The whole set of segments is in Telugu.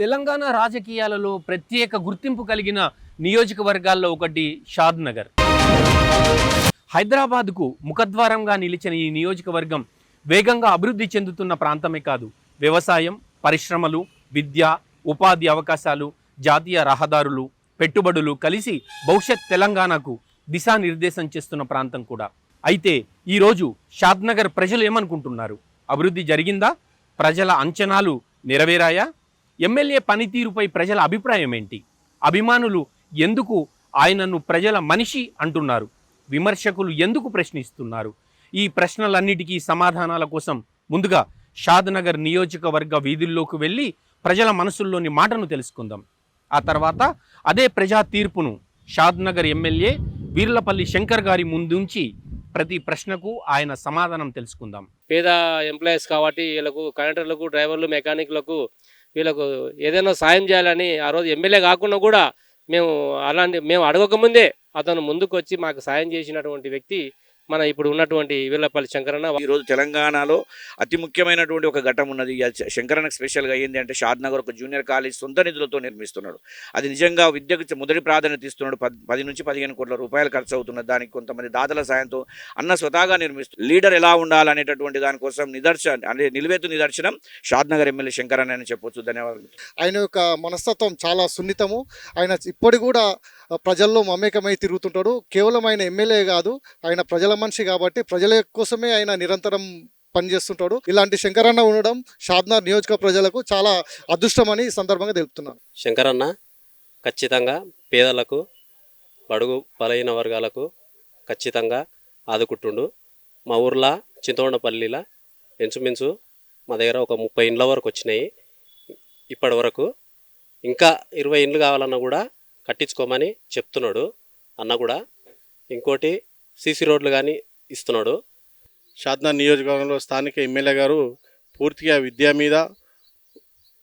తెలంగాణ రాజకీయాలలో ప్రత్యేక గుర్తింపు కలిగిన నియోజకవర్గాల్లో ఒకటి షాద్ నగర్. హైదరాబాద్కు ముఖద్వారంగా నిలిచిన ఈ నియోజకవర్గం వేగంగా అభివృద్ధి చెందుతున్న ప్రాంతమే కాదు, వ్యవసాయం, పరిశ్రమలు, విద్య, ఉపాధి అవకాశాలు, జాతీయ రహదారులు, పెట్టుబడులు కలిసి భవిష్యత్ తెలంగాణకు దిశానిర్దేశం చేస్తున్న ప్రాంతం కూడా. అయితే ఈరోజు షాద్ నగర్ ప్రజలు ఏమనుకుంటున్నారు? అభివృద్ధి జరిగిందా? ప్రజల అంచనాలు నెరవేరాయా? ఎమ్మెల్యే పనితీరుపై ప్రజల అభిప్రాయం ఏంటి? అభిమానులు ఎందుకు ఆయనను ప్రజల మనిషి అంటున్నారు? విమర్శకులు ఎందుకు ప్రశ్నిస్తున్నారు? ఈ ప్రశ్నలన్నిటికీ సమాధానాల కోసం ముందుగా షాద్ నగర్ నియోజకవర్గ వీధుల్లోకి వెళ్ళి ప్రజల మనసుల్లోని మాటను తెలుసుకుందాం. ఆ తర్వాత అదే ప్రజా తీర్పును షాద్ నగర్ ఎమ్మెల్యే వీర్లపల్లి శంకర్ గారి ముందుంచి ప్రతి ప్రశ్నకు ఆయన సమాధానం తెలుసుకుందాం. పేద ఎంప్లాయీస్ కాబట్టి వీళ్ళకు కండక్టర్లకు, డ్రైవర్లు, మెకానిక్లకు వీళ్ళకు ఏదైనా సాయం చేయాలని ఆ రోజు ఎమ్మెల్యే కాకుండా కూడా మేము అడగకముందే అతను ముందుకు వచ్చి మాకు సాయం చేసినటువంటి వ్యక్తి మన ఇప్పుడు ఉన్నటువంటి వీర్లపల్లి శంకరన్న. ఈరోజు తెలంగాణలో అతి ముఖ్యమైనటువంటి ఒక ఘట్టం ఉన్నది. శంకరన్నకు స్పెషల్గా ఏంటి అంటే షాద్ నగర్ ఒక జూనియర్ కాలేజ్ సొంత నిధులతో నిర్మిస్తున్నాడు. అది నిజంగా విద్యకు మొదటి ప్రాధాన్యత ఇస్తున్నాడు. 10 నుంచి 15 కోట్ల రూపాయలు ఖర్చు అవుతున్నది. దానికి కొంతమంది దాతల సాయంతో అన్న స్వతహాగా నిర్మిస్తుంది. లీడర్ ఎలా ఉండాలనేటటువంటి దానికోసం నిలువెత్తు నిదర్శనం షాద్ నగర్ ఎమ్మెల్యే శంకరన్న అని చెప్పొచ్చు. ధన్యవాదాలు. ఆయన యొక్క మనస్తత్వం చాలా సున్నితము. ఆయన ఇప్పటికి కూడా ప్రజల్లో మమేకమై తిరుగుతుంటాడు. కేవలం ఆయన ఎమ్మెల్యే కాదు, ఆయన ప్రజల మనిషి కాబట్టి ప్రజల కోసమే ఆయన నిరంతరం పనిచేస్తుంటాడు. ఇలాంటి శంకరన్న ఉండడం షాద్నగర్ నియోజక ప్రజలకు చాలా అదృష్టమని ఈ సందర్భంగా తెలుపుతున్నాను. శంకరన్న ఖచ్చితంగా పేదలకు, బడుగు బలహీన వర్గాలకు ఖచ్చితంగా ఆదుకుంటుండు. మా ఊర్లో చింతకొండపల్లిలో ఇంచుమించు మా దగ్గర ఒక 30 ఇండ్ల వరకు వచ్చినాయి. ఇప్పటి వరకు ఇంకా 20 ఇండ్లు కావాలన్నా కూడా కట్టించుకోమని చెప్తున్నాడు అన్న కూడా. ఇంకోటి సీసీ రోడ్లు కానీ ఇస్తున్నాడు. షాద్నగర్ నియోజకవర్గంలో స్థానిక ఎమ్మెల్యే గారు పూర్తిగా విద్య మీద,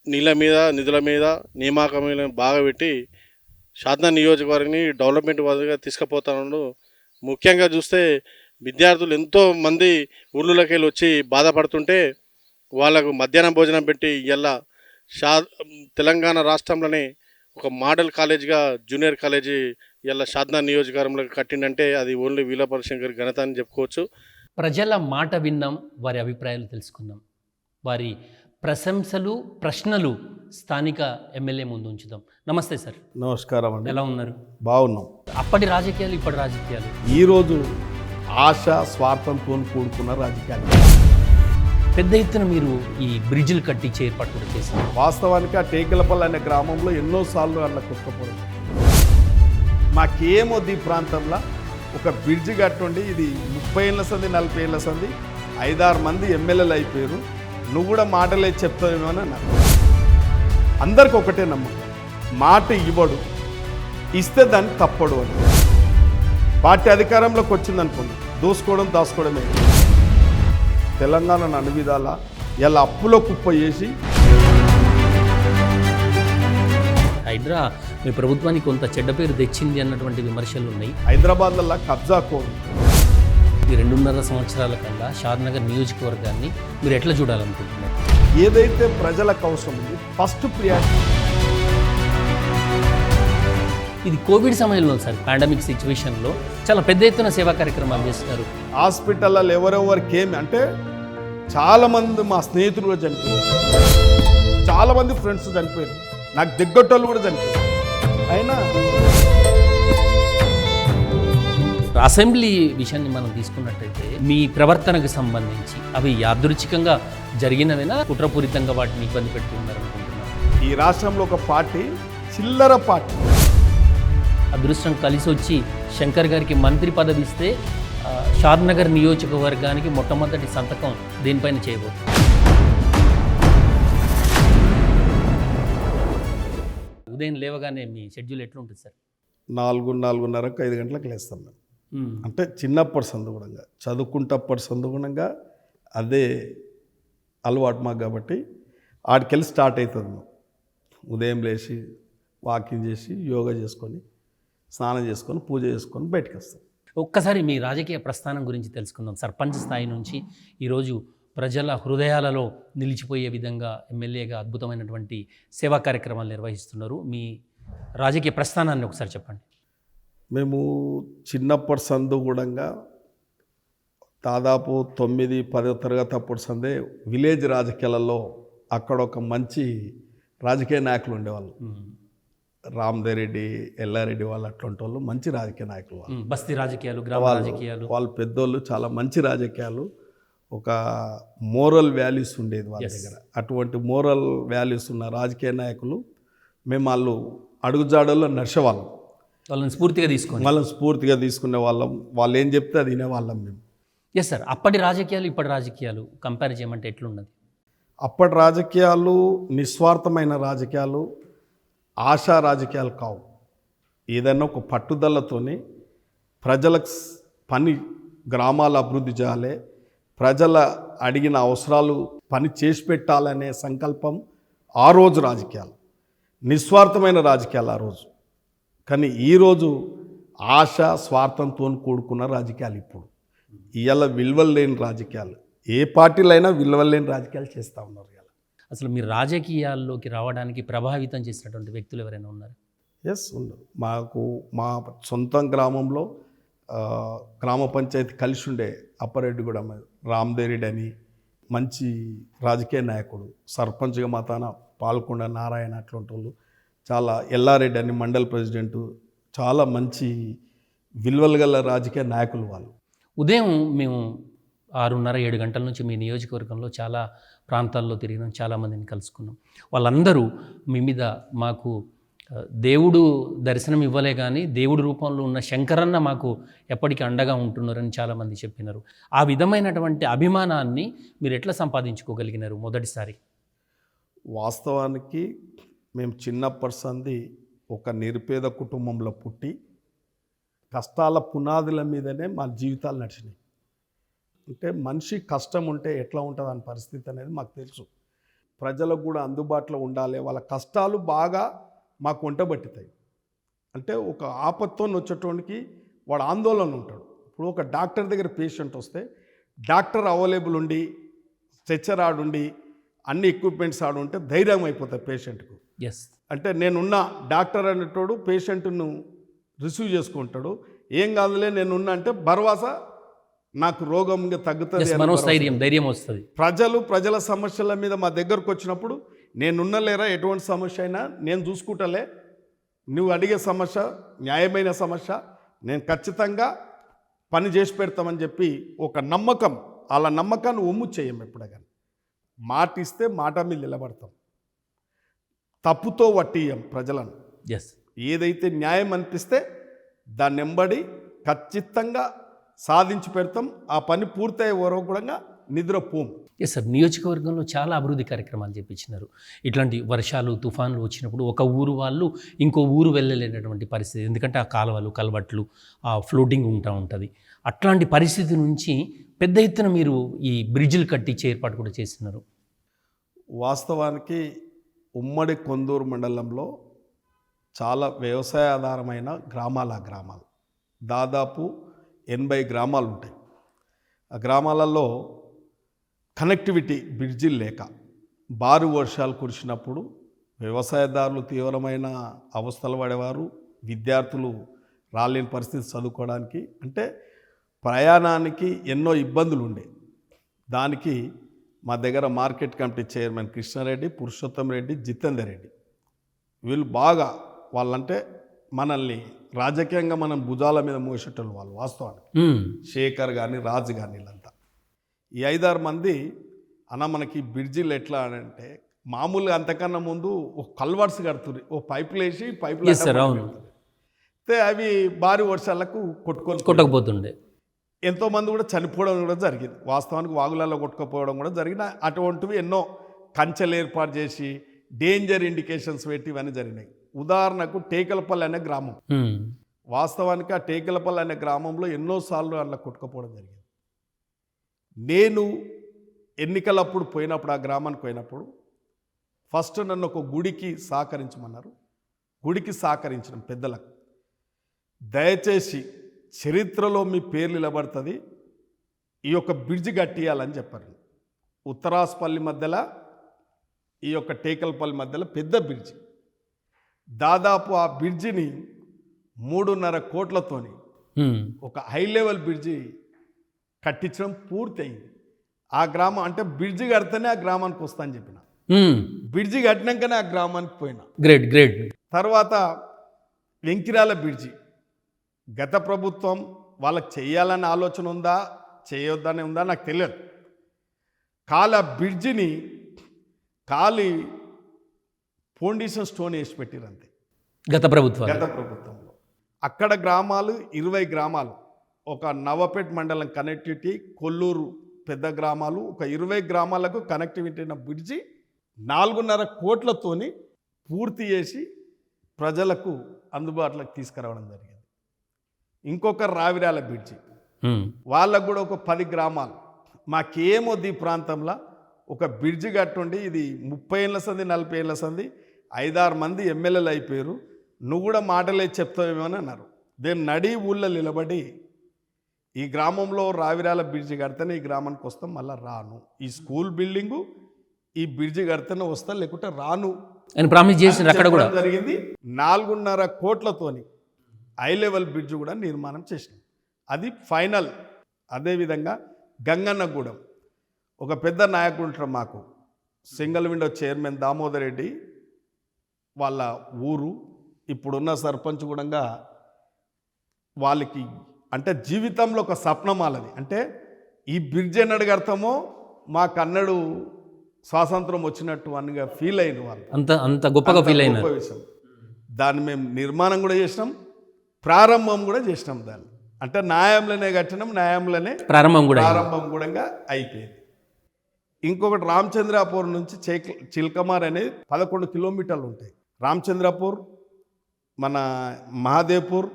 నీళ్ళ మీద, నిధుల మీద, నియామకం బాగా పెట్టి షాద్నగర్ నియోజకవర్గాన్ని డెవలప్మెంట్ వాదిగా తీసుకుపోతున్నాడు. ముఖ్యంగా చూస్తే విద్యార్థులు ఎంతో మంది ఊళ్ళలోకి వెళ్ళి వచ్చి బాధపడుతుంటే వాళ్ళకు మధ్యాహ్నం భోజనం పెట్టి ఇలా తెలంగాణ రాష్ట్రంలోనే ఒక మోడల్ కాలేజ్గా జూనియర్ కాలేజీ ఇలా షాద్నగర్ నియోజకవర్గంలో కట్టిందంటే అది ఓన్లీ వీర్లపల్లి శంకర్ ఘనత అని చెప్పుకోవచ్చు. ప్రజల మాట విన్నాం, వారి అభిప్రాయాలు తెలుసుకుందాం, వారి ప్రశంసలు, ప్రశ్నలు స్థానిక ఎమ్మెల్యే ముందు ఉంచుదాం. నమస్తే సార్. నమస్కారం అండి. ఎలా ఉన్నారు? బాగున్నాం. అప్పటి రాజకీయాలు, ఇప్పటి రాజకీయాలు. ఈరోజు ఆశ, స్వార్థంతో కూడుకున్న రాజకీయాలు. పెద్ద ఎత్తున మీరు ఈ బ్రిడ్జిలు కట్టించే ఏర్పాటు కూడా చేశారు. వాస్తవానికి ఆ టేకలపల్లి అనే గ్రామంలో ఎన్నోసార్లు అట్లా కొట్టుకోవడం. మాకేమొద్దు ఈ ప్రాంతంలో ఒక బ్రిడ్జి కట్టుండి, ఇది 30 ఏళ్ళ సంది, 40 ఏళ్ళ సంది 5-6 మంది ఎమ్మెల్యేలు అయిపోయారు. నువ్వు కూడా మాటలే చెప్తావేమో అని అన్నారు. అందరికి ఒకటే నమ్మకం, మాట ఇవ్వడు, ఇస్తే దాన్ని తప్పడు అని. పార్టీ అధికారంలోకి వచ్చిందనుకోండి, దోసుకోవడం దాచుకోవడమే. తెలంగాణను అన్ని విధాలా ఇలా అప్పులో కుప్ప చేసి హైడ్రా మీ ప్రభుత్వానికి కొంత చెడ్డ పేరు తెచ్చింది అన్నటువంటి విమర్శలు ఉన్నాయి. హైదరాబాద్లో కబ్జా కోరు. ఈ 2.5 సంవత్సరాల కల్లా షాద్ నగర్ నియోజకవర్గాన్ని మీరు ఎట్లా చూడాలనుకుంటున్నారు? ఏదైతే ప్రజలకు అవసరం ఉంది ఫస్ట్ ప్రియారిటీ. ఇది కోవిడ్ సమయంలో సార్, పాండమిక్ సిచ్యువేషన్లో చాలా పెద్ద ఎత్తున సేవా కార్యక్రమాలు చేస్తున్నారు. హాస్పిటల్లో ఎవరెవరికి ఏమి అంటే చాలామంది మా స్నేహితులు కూడా చనిపోయారు, చాలామంది ఫ్రెండ్స్ చనిపోయారు, నాకు దగ్గొట్టోళ్ళు కూడా చనిపోయారు. అయినా అసెంబ్లీ విషయాన్ని మనం తీసుకున్నట్టయితే మీ ప్రవర్తనకు సంబంధించి అవి యాదృచ్ఛికంగా జరిగినవైనా కుట్రపూరితంగా వాటిని ఇబ్బంది పెడుతున్నారనుకుంటున్నారు? ఈ రాష్ట్రంలో ఒక పార్టీ చిల్లర పార్టీ. అదృష్టం కలిసి వచ్చి శంకర్ గారికి మంత్రి పదవి ఇస్తే షాద్ నగర్ నియోజకవర్గానికి మొట్టమొదటి సంతకం దేనిపైన చేయబోతుంది? ఉదయం లేవగానే మీ షెడ్యూల్ ఎట్లుంటుంది సార్? 4-4:30 5 గంటలకు లేస్తాం మేము. అంటే చిన్నప్పటి సందుగుణంగా చదువుకుంటప్పటి సందుగుణంగా అదే అలవాటు మాకు కాబట్టి ఆడికెళ్ళి స్టార్ట్ అవుతుంది. ఉదయం లేచి వాకింగ్ చేసి యోగా చేసుకొని స్నానం చేసుకొని పూజ చేసుకొని బయటకు వస్తాం. ఒక్కసారి మీ రాజకీయ ప్రస్థానం గురించి తెలుసుకుందాం. సర్పంచ్ స్థాయి నుంచి ఈరోజు ప్రజల హృదయాలలో నిలిచిపోయే విధంగా ఎమ్మెల్యేగా అద్భుతమైనటువంటి సేవా కార్యక్రమాలు నిర్వహిస్తున్నారు. మీ రాజకీయ ప్రస్థానాన్ని ఒకసారి చెప్పండి. మేము చిన్నప్పటి సందు కూడా దాదాపు 9-10 తరగతి అప్పుడు సందే విలేజ్ రాజకీయాలలో అక్కడ ఒక మంచి రాజకీయ నాయకులు ఉండేవాళ్ళు. రామదేరెడ్డి, ఎల్లారెడ్డి వాళ్ళు అట్లాంటి వాళ్ళు మంచి రాజకీయ నాయకులు. వాళ్ళు బస్తీ రాజకీయాలు, గ్రామ రాజకీయాలు, వాళ్ళు పెద్దోళ్ళు, చాలా మంచి రాజకీయాలు. ఒక మోరల్ వాల్యూస్ ఉండేది వాళ్ళ దగ్గర. అటువంటి మోరల్ వాల్యూస్ ఉన్న రాజకీయ నాయకులు మేము వాళ్ళు అడుగుజాడల్లో నడిచేవాళ్ళం. వాళ్ళని స్ఫూర్తిగా తీసుకునే వాళ్ళం. వాళ్ళు ఏం చెప్తే అది వినేవాళ్ళం మేము. Yes sir. అప్పటి రాజకీయాలు ఇప్పటి రాజకీయాలు కంపేర్ చేయమంటే ఎట్లున్నది? అప్పటి రాజకీయాలు నిస్వార్థమైన రాజకీయాలు, ఆశా రాజకీయాలు కావు. ఏదైనా ఒక పట్టుదలతోని ప్రజలకు పని, గ్రామాల అభివృద్ధి చేయాలి, ప్రజల అడిగిన అవసరాలు పని చేసి పెట్టాలనే సంకల్పం ఆ రోజు రాజకీయాలు, నిస్వార్థమైన రాజకీయాలు ఆ రోజు. కానీ ఈరోజు ఆశ, స్వార్థంతో కూడుకున్న రాజకీయాలు ఇప్పుడు. ఇవాళ విలువలు లేని రాజకీయాలు, ఏ పార్టీలో అయినా విలువలు లేని రాజకీయాలు చేస్తూ ఉన్నారు. ఇవాళ అసలు మీరు రాజకీయాల్లోకి రావడానికి ప్రభావితం చేసినటువంటి వ్యక్తులు ఎవరైనా ఉన్నారు? ఎస్, ఉన్నారు. మా సొంత గ్రామంలో గ్రామ పంచాయతీ కలిసి ఉండే అప్పారెడ్డిగూడెం రామదేరెడ్డి అని మంచి రాజకీయ నాయకుడు, సర్పంచ్గా మాతాన పాల్కొండ నారాయణ అట్లాంటి వాళ్ళు, చాలా ఎల్లారెడ్డి అని మండల ప్రెసిడెంటు, చాలా మంచి విలువలు గల రాజకీయ నాయకులు వాళ్ళు. ఉదయం మేము 6:30-7 గంటల నుంచి మీ నియోజకవర్గంలో చాలా ప్రాంతాల్లో తిరిగినాం, చాలామందిని కలుసుకున్నాం. వాళ్ళందరూ మీ మీద మాకు దేవుడు దర్శనం ఇవ్వలే కానీ దేవుడి రూపంలో ఉన్న శంకరన్న మాకు ఎప్పటికీ అండగా ఉంటున్నారని చాలామంది చెప్పినారు. ఆ విధమైనటువంటి అభిమానాన్ని మీరు ఎట్లా సంపాదించుకోగలిగినారు మొదటిసారి? వాస్తవానికి మేము చిన్నప్పటి సంది ఒక నిరుపేద కుటుంబంలో పుట్టి కష్టాల పునాదుల మీదనే మా జీవితాలు నడిచినాయి. అంటే మనిషి కష్టం ఉంటే ఎట్లా ఉంటుంది అనే పరిస్థితి అనేది మాకు తెలుసు. ప్రజలకు కూడా అందుబాటులో ఉండాలి, వాళ్ళ కష్టాలు బాగా మాకు వంటబట్టుతాయి. అంటే ఒక ఆపత్తో వచ్చేటోనికి వాడు ఆందోళన ఉంటాడు. ఇప్పుడు ఒక డాక్టర్ దగ్గర పేషెంట్ వస్తే డాక్టర్ అవైలబుల్ ఉండి, స్ట్రెచ్చర్ ఆడుండి, అన్ని ఎక్విప్మెంట్స్ ఆడుంటే ధైర్యం అయిపోతాయి పేషెంట్కు. ఎస్, అంటే నేనున్న డాక్టర్ అనేటోడు పేషెంట్ను రిసీవ్ చేసుకుంటాడు. ఏం కాదులే నేనున్నా అంటే భరోసా, నాకు రోగం తగ్గుతుంది, ధైర్యం వస్తుంది. ప్రజల సమస్యల మీద మా దగ్గరకు వచ్చినప్పుడు నేనున్న లేరా, ఎటువంటి సమస్య అయినా నేను చూసుకుంటలే, నువ్వు అడిగే సమస్య న్యాయమైన సమస్య, నేను ఖచ్చితంగా పని చేసి పెడతామని చెప్పి ఒక నమ్మకం, వాళ్ళ నమ్మకాన్ని ఒమ్ము చేయం. ఎప్పుడే కానీ మాట ఇస్తే మాట మీద నిలబడతాం, తప్పుతో వట్టియం ప్రజలను. ఎస్, ఏదైతే న్యాయం అనిపిస్తే దాన్ని వెంబడి ఖచ్చితంగా సాధించి పెడతాం. ఆ పని పూర్తయ్యే వరకు కూడా నిద్రపోం. Yes sir. నియోజకవర్గంలో చాలా అభివృద్ధి కార్యక్రమాలు చేపించినారు. ఇట్లాంటి వర్షాలు, తుఫాన్లు వచ్చినప్పుడు ఒక ఊరు వాళ్ళు ఇంకో ఊరు వెళ్ళలేనటువంటి పరిస్థితి, ఎందుకంటే ఆ కాలువలు, కల్వట్లు, ఆ ఫ్లోటింగ్ ఉంటుంది. అట్లాంటి పరిస్థితి నుంచి పెద్ద ఎత్తున మీరు ఈ బ్రిడ్జిలు కట్టించే ఏర్పాటు కూడా చేస్తున్నారు. వాస్తవానికి ఉమ్మడి కొందూరు మండలంలో చాలా వ్యవసాయ ఆధారమైన గ్రామాలు దాదాపు 80 గ్రామాలు ఉంటాయి. ఆ గ్రామాలలో కనెక్టివిటీ బ్రిడ్జిలు లేక భారీ వర్షాలు కురిసినప్పుడు వ్యవసాయదారులు తీవ్రమైన అవస్థలు పడేవారు. విద్యార్థులు రాలేని పరిస్థితి చదువుకోవడానికి, అంటే ప్రయాణానికి ఎన్నో ఇబ్బందులు ఉండే. దానికి మా దగ్గర market committee chairman Krishna Reddy, Purushottam Reddy, Jitender Reddy, వీళ్ళు బాగా, వాళ్ళంటే మనల్ని రాజకీయంగా మనం భుజాల మీద మోసేటోళ్ళు వాళ్ళు. వాస్తవానికి శేఖర్ కానీ, రాజు కానీ, వీళ్ళంతా ఈ 5-6 మంది అన్న మనకి బ్రిడ్జిలు ఎట్లా అంటే మామూలుగా అంతకన్నా ముందు ఒక కల్వర్ట్స్ కడుతుంది, ఓ పైపులు వేసి పైపులు అయితే అవి భారీ వర్షాలకు కొట్టుకోకపోతుండే. ఎంతోమంది కూడా చనిపోవడం కూడా జరిగింది. వాస్తవానికి వాగులలో కొట్టుకుపోవడం కూడా జరిగింది. అటువంటివి ఎన్నో కంచెలు ఏర్పాటు చేసి డేంజర్ ఇండికేషన్స్ పెట్టి ఇవన్నీ జరిగినాయి. ఉదాహరణకు టేకలపల్లి అనే గ్రామం, వాస్తవానికి ఆ టేకలపల్లి అనే గ్రామంలో ఎన్నోసార్లు అట్లా కొట్టుకుపోవడం జరిగింది. నేను ఎన్నికలప్పుడు పోయినప్పుడు, ఆ గ్రామానికి పోయినప్పుడు ఫస్ట్ నన్ను ఒక గుడికి సహకరించమన్నారు. గుడికి సహకరించిన పెద్దలకు, దయచేసి చరిత్రలో మీ పేర్లు నిలబడుతుంది, ఈ యొక్క బ్రిడ్జ్ కట్టియాలని చెప్పారు. ఉత్తరాస్పల్లి మధ్యలో ఈ యొక్క టేకల్పల్లి మధ్యలో పెద్ద బ్రిడ్జి. దాదాపు ఆ బ్రిడ్జిని 3.5 కోట్లతోని ఒక హై లెవెల్ బ్రిడ్జి కట్టించడం పూర్తి అయింది. ఆ గ్రామం అంటే బ్రిడ్జి కడితేనే ఆ గ్రామానికి వస్తా అని చెప్పిన. బ్రిడ్జి కట్టినాకనే ఆ గ్రామానికి పోయినా. గ్రేట్. తర్వాత వెంకిరాల బ్రిడ్జి గత ప్రభుత్వం వాళ్ళకి చేయాలని ఆలోచన ఉందా చేయొద్దని ఉందా నాకు తెలియదు. ఆ బ్రిడ్జిని ఖాళీ ఫౌండేషన్ స్టోన్ వేసి పెట్టారు అంతే గత ప్రభుత్వంలో. అక్కడ గ్రామాలు 20 గ్రామాలు, ఒక నవపేట్ మండలం కనెక్టివిటీ, కొల్లూరు పెద్ద గ్రామాలు, ఒక 20 గ్రామాలకు కనెక్టివిటీ అయిన బ్రిడ్జి 4.5 కోట్లతోని పూర్తి చేసి ప్రజలకు అందుబాటులోకి తీసుకురావడం జరిగింది. ఇంకొక రావిరాల బ్రిడ్జి, వాళ్ళకు కూడా ఒక 10 గ్రామాలు, మాకేమొద్దు ఈ ప్రాంతంలో ఒక బ్రిడ్జి కట్టుండి, ఇది 30 ఏళ్ళ సంది 40 ఏళ్ళ సంది 5-6 మంది ఎమ్మెల్యేలు అయిపోయారు, నువ్వు కూడా మాటలే చెప్తావేమో అని అన్నారు. నేను నడి ఊళ్ళో నిలబడి ఈ గ్రామంలో రావిరాల బ్రిడ్జి కడితేనే ఈ గ్రామానికి వస్తాం, మళ్ళీ రాను, ఈ స్కూల్ బిల్డింగు ఈ బ్రిడ్జి కడితేనే వస్తా, లేకుంటే రాను అని ప్రామిస్ చేసిన అక్కడ కూడా జరిగింది. 4.5 కోట్లతోని హై లెవెల్ బ్రిడ్జ్ కూడా నిర్మాణం చేసినాం, అది ఫైనల్. అదేవిధంగా గంగన్నగూడెం ఒక పెద్ద నాయకుడు ఉంటారు మాకు, single window chairman Damodar Reddy వాళ్ళ ఊరు, ఇప్పుడున్న సర్పంచ్ కూడా వాళ్ళకి అంటే జీవితంలో ఒక స్వప్నం వాళ్ళది. అంటే ఈ బ్రిడ్జ్ ఎన్నడు కడతామో మాకు అన్నడు స్వాతంత్రం వచ్చినట్టు అన్నగా ఫీల్ అయిన వాళ్ళు, అంత గొప్పగా ఫీల్ అయిన విషయం. దాన్ని మేము నిర్మాణం కూడా చేసినాం, ప్రారంభం కూడా చేసినాం. దాన్ని అంటే న్యాయంలోనే కట్టినాం, న్యాయంలోనే ప్రారంభం కూడా అయిపోయింది. ఇంకొకటి రామచంద్రాపూర్ నుంచి చిల్కమార్ అనేది 11 కిలోమీటర్లు ఉంటాయి. రామచంద్రాపూర్, మన మహాదేవ్పూర్,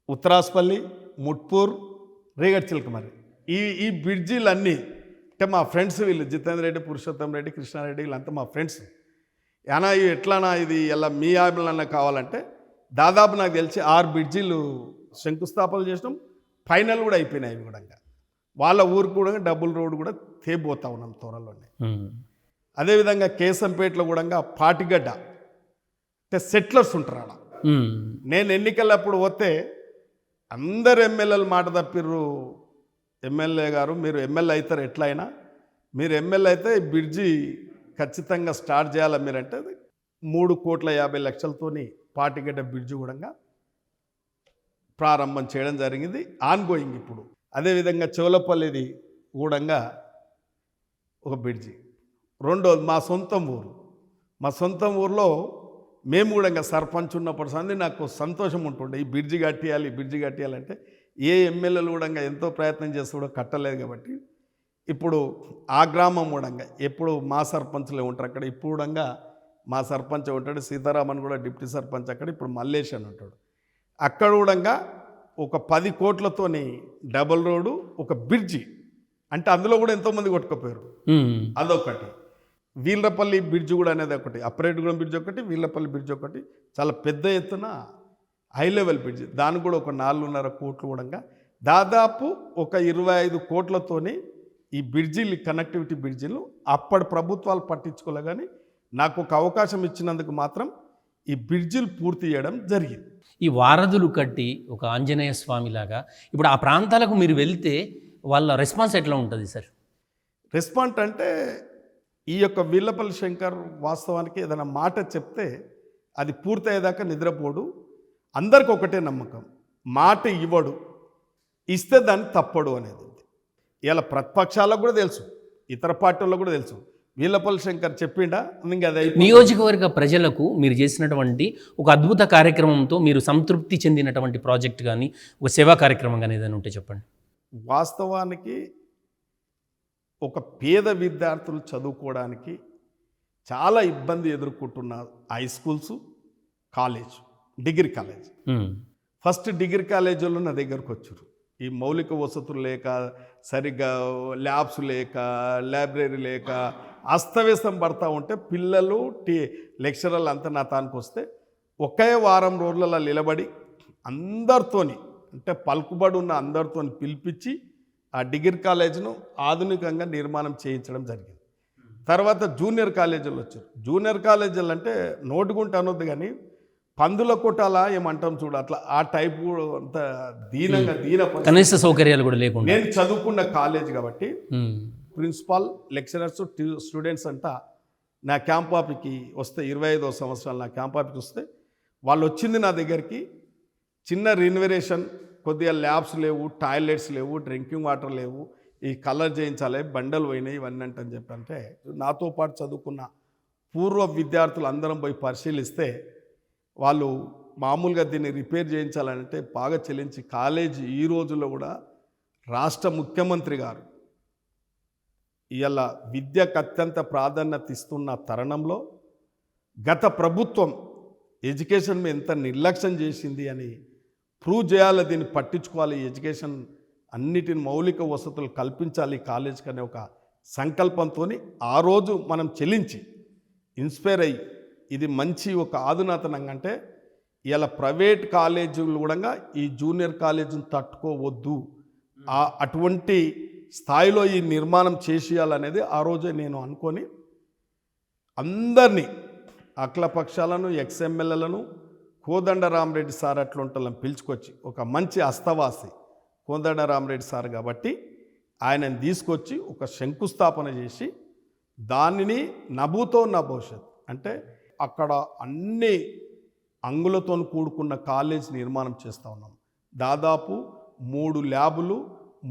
ఉత్తరాస్పల్లి, ముట్పూర్, రేగడ్ చిల్కమార్, ఈ బ్రిడ్జీలన్నీ అంటే మా ఫ్రెండ్స్ వీళ్ళు జితేంద్ర రెడ్డి, పురుషోత్తం రెడ్డి, కృష్ణారెడ్డి, వీళ్ళంతా మా ఫ్రెండ్స్. ఏనా ఎట్లానా ఇది ఎలా మీ ఆమెలన్నా కావాలంటే దాదాపు నాకు తెలిసి 6 బ్రిడ్జీలు శంకుస్థాపనలు చేసినాం, ఫైనల్ కూడా అయిపోయినాయి. అవి కూడా వాళ్ళ ఊరికి కూడా డబుల్ రోడ్ కూడా తేబోతా ఉన్నాం త్వరలోనే. అదేవిధంగా కేశంపేటలో కూడా పాటిగడ్డ అంటే సెటిలర్స్ ఉంటారు ఆడ. నేను ఎన్నికలప్పుడు పోతే అందరు ఎమ్మెల్యేలు మాట తప్పిర్రు, ఎమ్మెల్యే గారు మీరు ఎమ్మెల్యే అవుతారు, ఎట్లయినా మీరు ఎమ్మెల్యే అయితే ఈ బ్రిడ్జి ఖచ్చితంగా స్టార్ట్ చేయాలి మీరంటే 3,50,00,000తోని పాటిగడ్డ బ్రిడ్జి కూడా ప్రారంభం చేయడం జరిగింది, ఆన్గోయింగ్ ఇప్పుడు. అదేవిధంగా చోలపల్లిది కూడా ఒక బ్రిడ్జి. రెండోది మా సొంతం ఊరిలో మేము కూడా సర్పంచ్ ఉన్నప్పుడు సంది నాకు సంతోషం ఉంటుండే, ఈ బ్రిడ్జి కట్టియాలంటే ఏ ఎమ్మెల్యేలు కూడా ఎంతో ప్రయత్నం చేస్తూ కూడా కట్టలేదు. కాబట్టి ఇప్పుడు ఆ గ్రామం కూడా ఎప్పుడు మా సర్పంచ్లే ఉంటారు అక్కడ. ఇప్పుడు కూడా మా సర్పంచ్ ఉంటాడు, సీతారామన్ కూడా డిప్యూటీ సర్పంచ్ అక్కడ, ఇప్పుడు మల్లేష్ అని ఉంటాడు అక్కడ. కూడా ఒక 10 కోట్లతోని డబుల్ రోడ్డు, ఒక బ్రిడ్జి, అంటే అందులో కూడా ఎంతోమంది కొట్టుకుపోయారు, అదొకటి. వీళ్ళపల్లి బ్రిడ్జ్ కూడా అనేది ఒకటి, అప్పరేటుగూడెం బ్రిడ్జ్ ఒకటి, వీళ్ళపల్లి బ్రిడ్జ్ ఒకటి, చాలా పెద్ద ఎత్తున హై లెవెల్ బ్రిడ్జ్. దానికి కూడా ఒక 4.5 కోట్లు కూడా, దాదాపు ఒక 25 కోట్లతోని ఈ బ్రిడ్జిలు, కనెక్టివిటీ బ్రిడ్జిలు అప్పటి ప్రభుత్వాలు పట్టించుకోలే. కానీ నాకు ఒక అవకాశం ఇచ్చినందుకు మాత్రం ఈ బ్రిడ్జిలు పూర్తి చేయడం జరిగింది. ఈ వారధులు కట్టి ఒక ఆంజనేయ స్వామిలాగా ఇప్పుడు ఆ ప్రాంతాలకు మీరు వెళ్తే వాళ్ళ రెస్పాన్స్ ఎట్లా ఉంటుంది సార్? రెస్పాన్స్ అంటే ఈ యొక్క వీళ్ళపల్లి శంకర్ వాస్తవానికి ఏదైనా మాట చెప్తే అది పూర్తయ్యేదాకా నిద్రపోడు. అందరికి ఒకటే నమ్మకం, మాట ఇవ్వడు, ఇస్తే దాన్ని తప్పడు అనేది. ఇలా ప్రతిపక్షాలకు కూడా తెలుసు, ఇతర పార్టీలకు కూడా తెలుసు, వీళ్ళపల్లి శంకర్ చెప్పిండా ఇంకా అదే. నియోజకవర్గ ప్రజలకు మీరు చేసినటువంటి ఒక అద్భుత కార్యక్రమంతో మీరు సంతృప్తి చెందినటువంటి ప్రాజెక్ట్ కానీ ఒక సేవా కార్యక్రమం కానీ ఏదైనా ఉంటే చెప్పండి. వాస్తవానికి ఒక పేద విద్యార్థులు చదువుకోవడానికి చాలా ఇబ్బంది ఎదుర్కొంటున్న high schools, college, degree college. First degree కాలేజీలో నా దగ్గరకు వచ్చారు. ఈ మౌలిక వసతులు లేక, సరిగ్గా ల్యాబ్స్ లేక, లైబ్రరీ లేక అస్తవ్యస్తం పడతా ఉంటే పిల్లలు, లెక్చరర్లు అంతా నా తానికి వస్తే ఒకే వారం రోజులలో నిలబడి అందరితోని, అంటే పలుకుబడి ఉన్న అందరితోని పిలిపించి ఆ డిగ్రీ కాలేజ్ను ఆధునికంగా నిర్మాణం చేయించడం జరిగింది. తర్వాత జూనియర్ కాలేజీలు వచ్చారు. జూనియర్ కాలేజీలు అంటే నోటుగుంట అనొద్దు కానీ పందుల కొట్టాలా ఏమంటాం చూడు, అట్లా ఆ టైప్ కూడా అంత దీనంగా కనీస సౌకర్యాలు కూడా లేకుండా. నేను చదువుకున్న కాలేజ్ కాబట్టి ప్రిన్సిపాల్, లెక్చరర్స్, స్టూడెంట్స్ అంతా నా క్యాంప్ ఆఫీకి వస్తే 25వ సంవత్సరాలు నా క్యాంప్ ఆఫీకి వస్తే వాళ్ళు వచ్చింది నా దగ్గరికి చిన్న రినోవేషన్, కొద్దిగా ల్యాబ్స్ లేవు, టాయిలెట్స్ లేవు, డ్రింకింగ్ వాటర్ లేవు, ఈ కలర్ చేయించాలి, బండలు పోయినాయి, ఇవన్నీ అంటని చెప్పంటే నాతో పాటు చదువుకున్న పూర్వ విద్యార్థులు అందరం పోయి పరిశీలిస్తే వాళ్ళు మామూలుగా దీన్ని రిపేర్ చేయించాలంటే బాగా చెల్లించి కాలేజీ ఈ రోజుల్లో కూడా రాష్ట్ర ముఖ్యమంత్రి గారు ఇవాళ విద్యకు అత్యంత ప్రాధాన్యత ఇస్తున్న తరుణంలో గత ప్రభుత్వం ఎడ్యుకేషన్ మీద ఎంత నిర్లక్ష్యం చేసింది అని ప్రూవ్ చేయాలి, దీన్ని పట్టించుకోవాలి, ఎడ్యుకేషన్ అన్నిటిని మౌలిక వసతులు కల్పించాలి కాలేజీకి అనే ఒక సంకల్పంతో ఆ రోజు మనం చెల్లించి ఇన్స్పైర్ అయ్యి ఇది మంచి ఒక ఆధునాతనంగా అంటే ఇలా ప్రైవేట్ కాలేజీలు కూడా ఈ జూనియర్ కాలేజీని తట్టుకోవద్దు, అటువంటి స్థాయిలో ఈ నిర్మాణం చేసేయాలనేది ఆ రోజే నేను అనుకొని అందరినీ అఖిలపక్షాలను, ఎక్స్ఎమ్మెల్యేలను, కోదండరామరెడ్డి సార్ అట్లుంటాలని పిలుచుకొచ్చి ఒక మంచి అస్తవాసి కోదండరామరెడ్డి సార్ కాబట్టి ఆయనను తీసుకొచ్చి ఒక శంకుస్థాపన చేసి దానిని నభూతో నా భవిష్యత్ అంటే అక్కడ అన్ని అంగులతో కూడుకున్న కాలేజ్ నిర్మాణం చేస్తూ ఉన్నాం. దాదాపు 3 ల్యాబులు,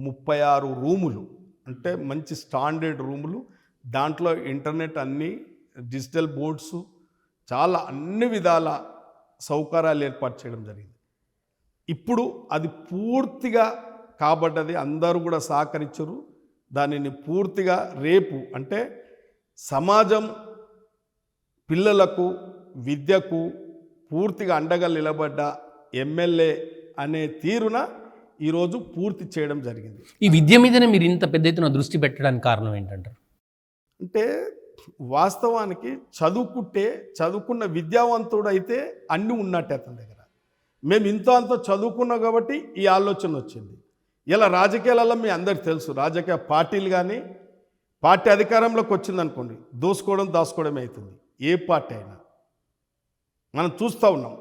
36 రూములు అంటే మంచి స్టాండర్డ్ రూములు, దాంట్లో ఇంటర్నెట్ అన్ని డిజిటల్ బోర్డ్స్ చాలా అన్ని విధాల సౌకర్యాలు ఏర్పాటు చేయడం జరిగింది. ఇప్పుడు అది పూర్తిగా కాబడ్డది, అందరూ కూడా సహకరించరు. దానిని పూర్తిగా రేపు అంటే సమాజం పిల్లలకు విద్యకు పూర్తిగా అండగా నిలబడ్డ ఎమ్మెల్యే అనే తీరున ఈరోజు పూర్తి చేయడం జరిగింది. ఈ విద్య మీదనే మీరు ఇంత పెద్ద ఎత్తున దృష్టి పెట్టడానికి కారణం ఏంటంటారు? అంటే వాస్తవానికి చదువుకున్న విద్యావంతుడు అయితే అన్నీ ఉన్నట్టే అతని దగ్గర. మేము అంత చదువుకున్నాం కాబట్టి ఈ ఆలోచన వచ్చింది. ఇలా రాజకీయాలలో మీ అందరికి తెలుసు, రాజకీయ పార్టీలు కానీ పార్టీ అధికారంలోకి వచ్చిందనుకోండి దోసుకోవడం దాచుకోవడమే అవుతుంది. ఏ పార్టీ అయినా మనం చూస్తూ ఉన్నాం.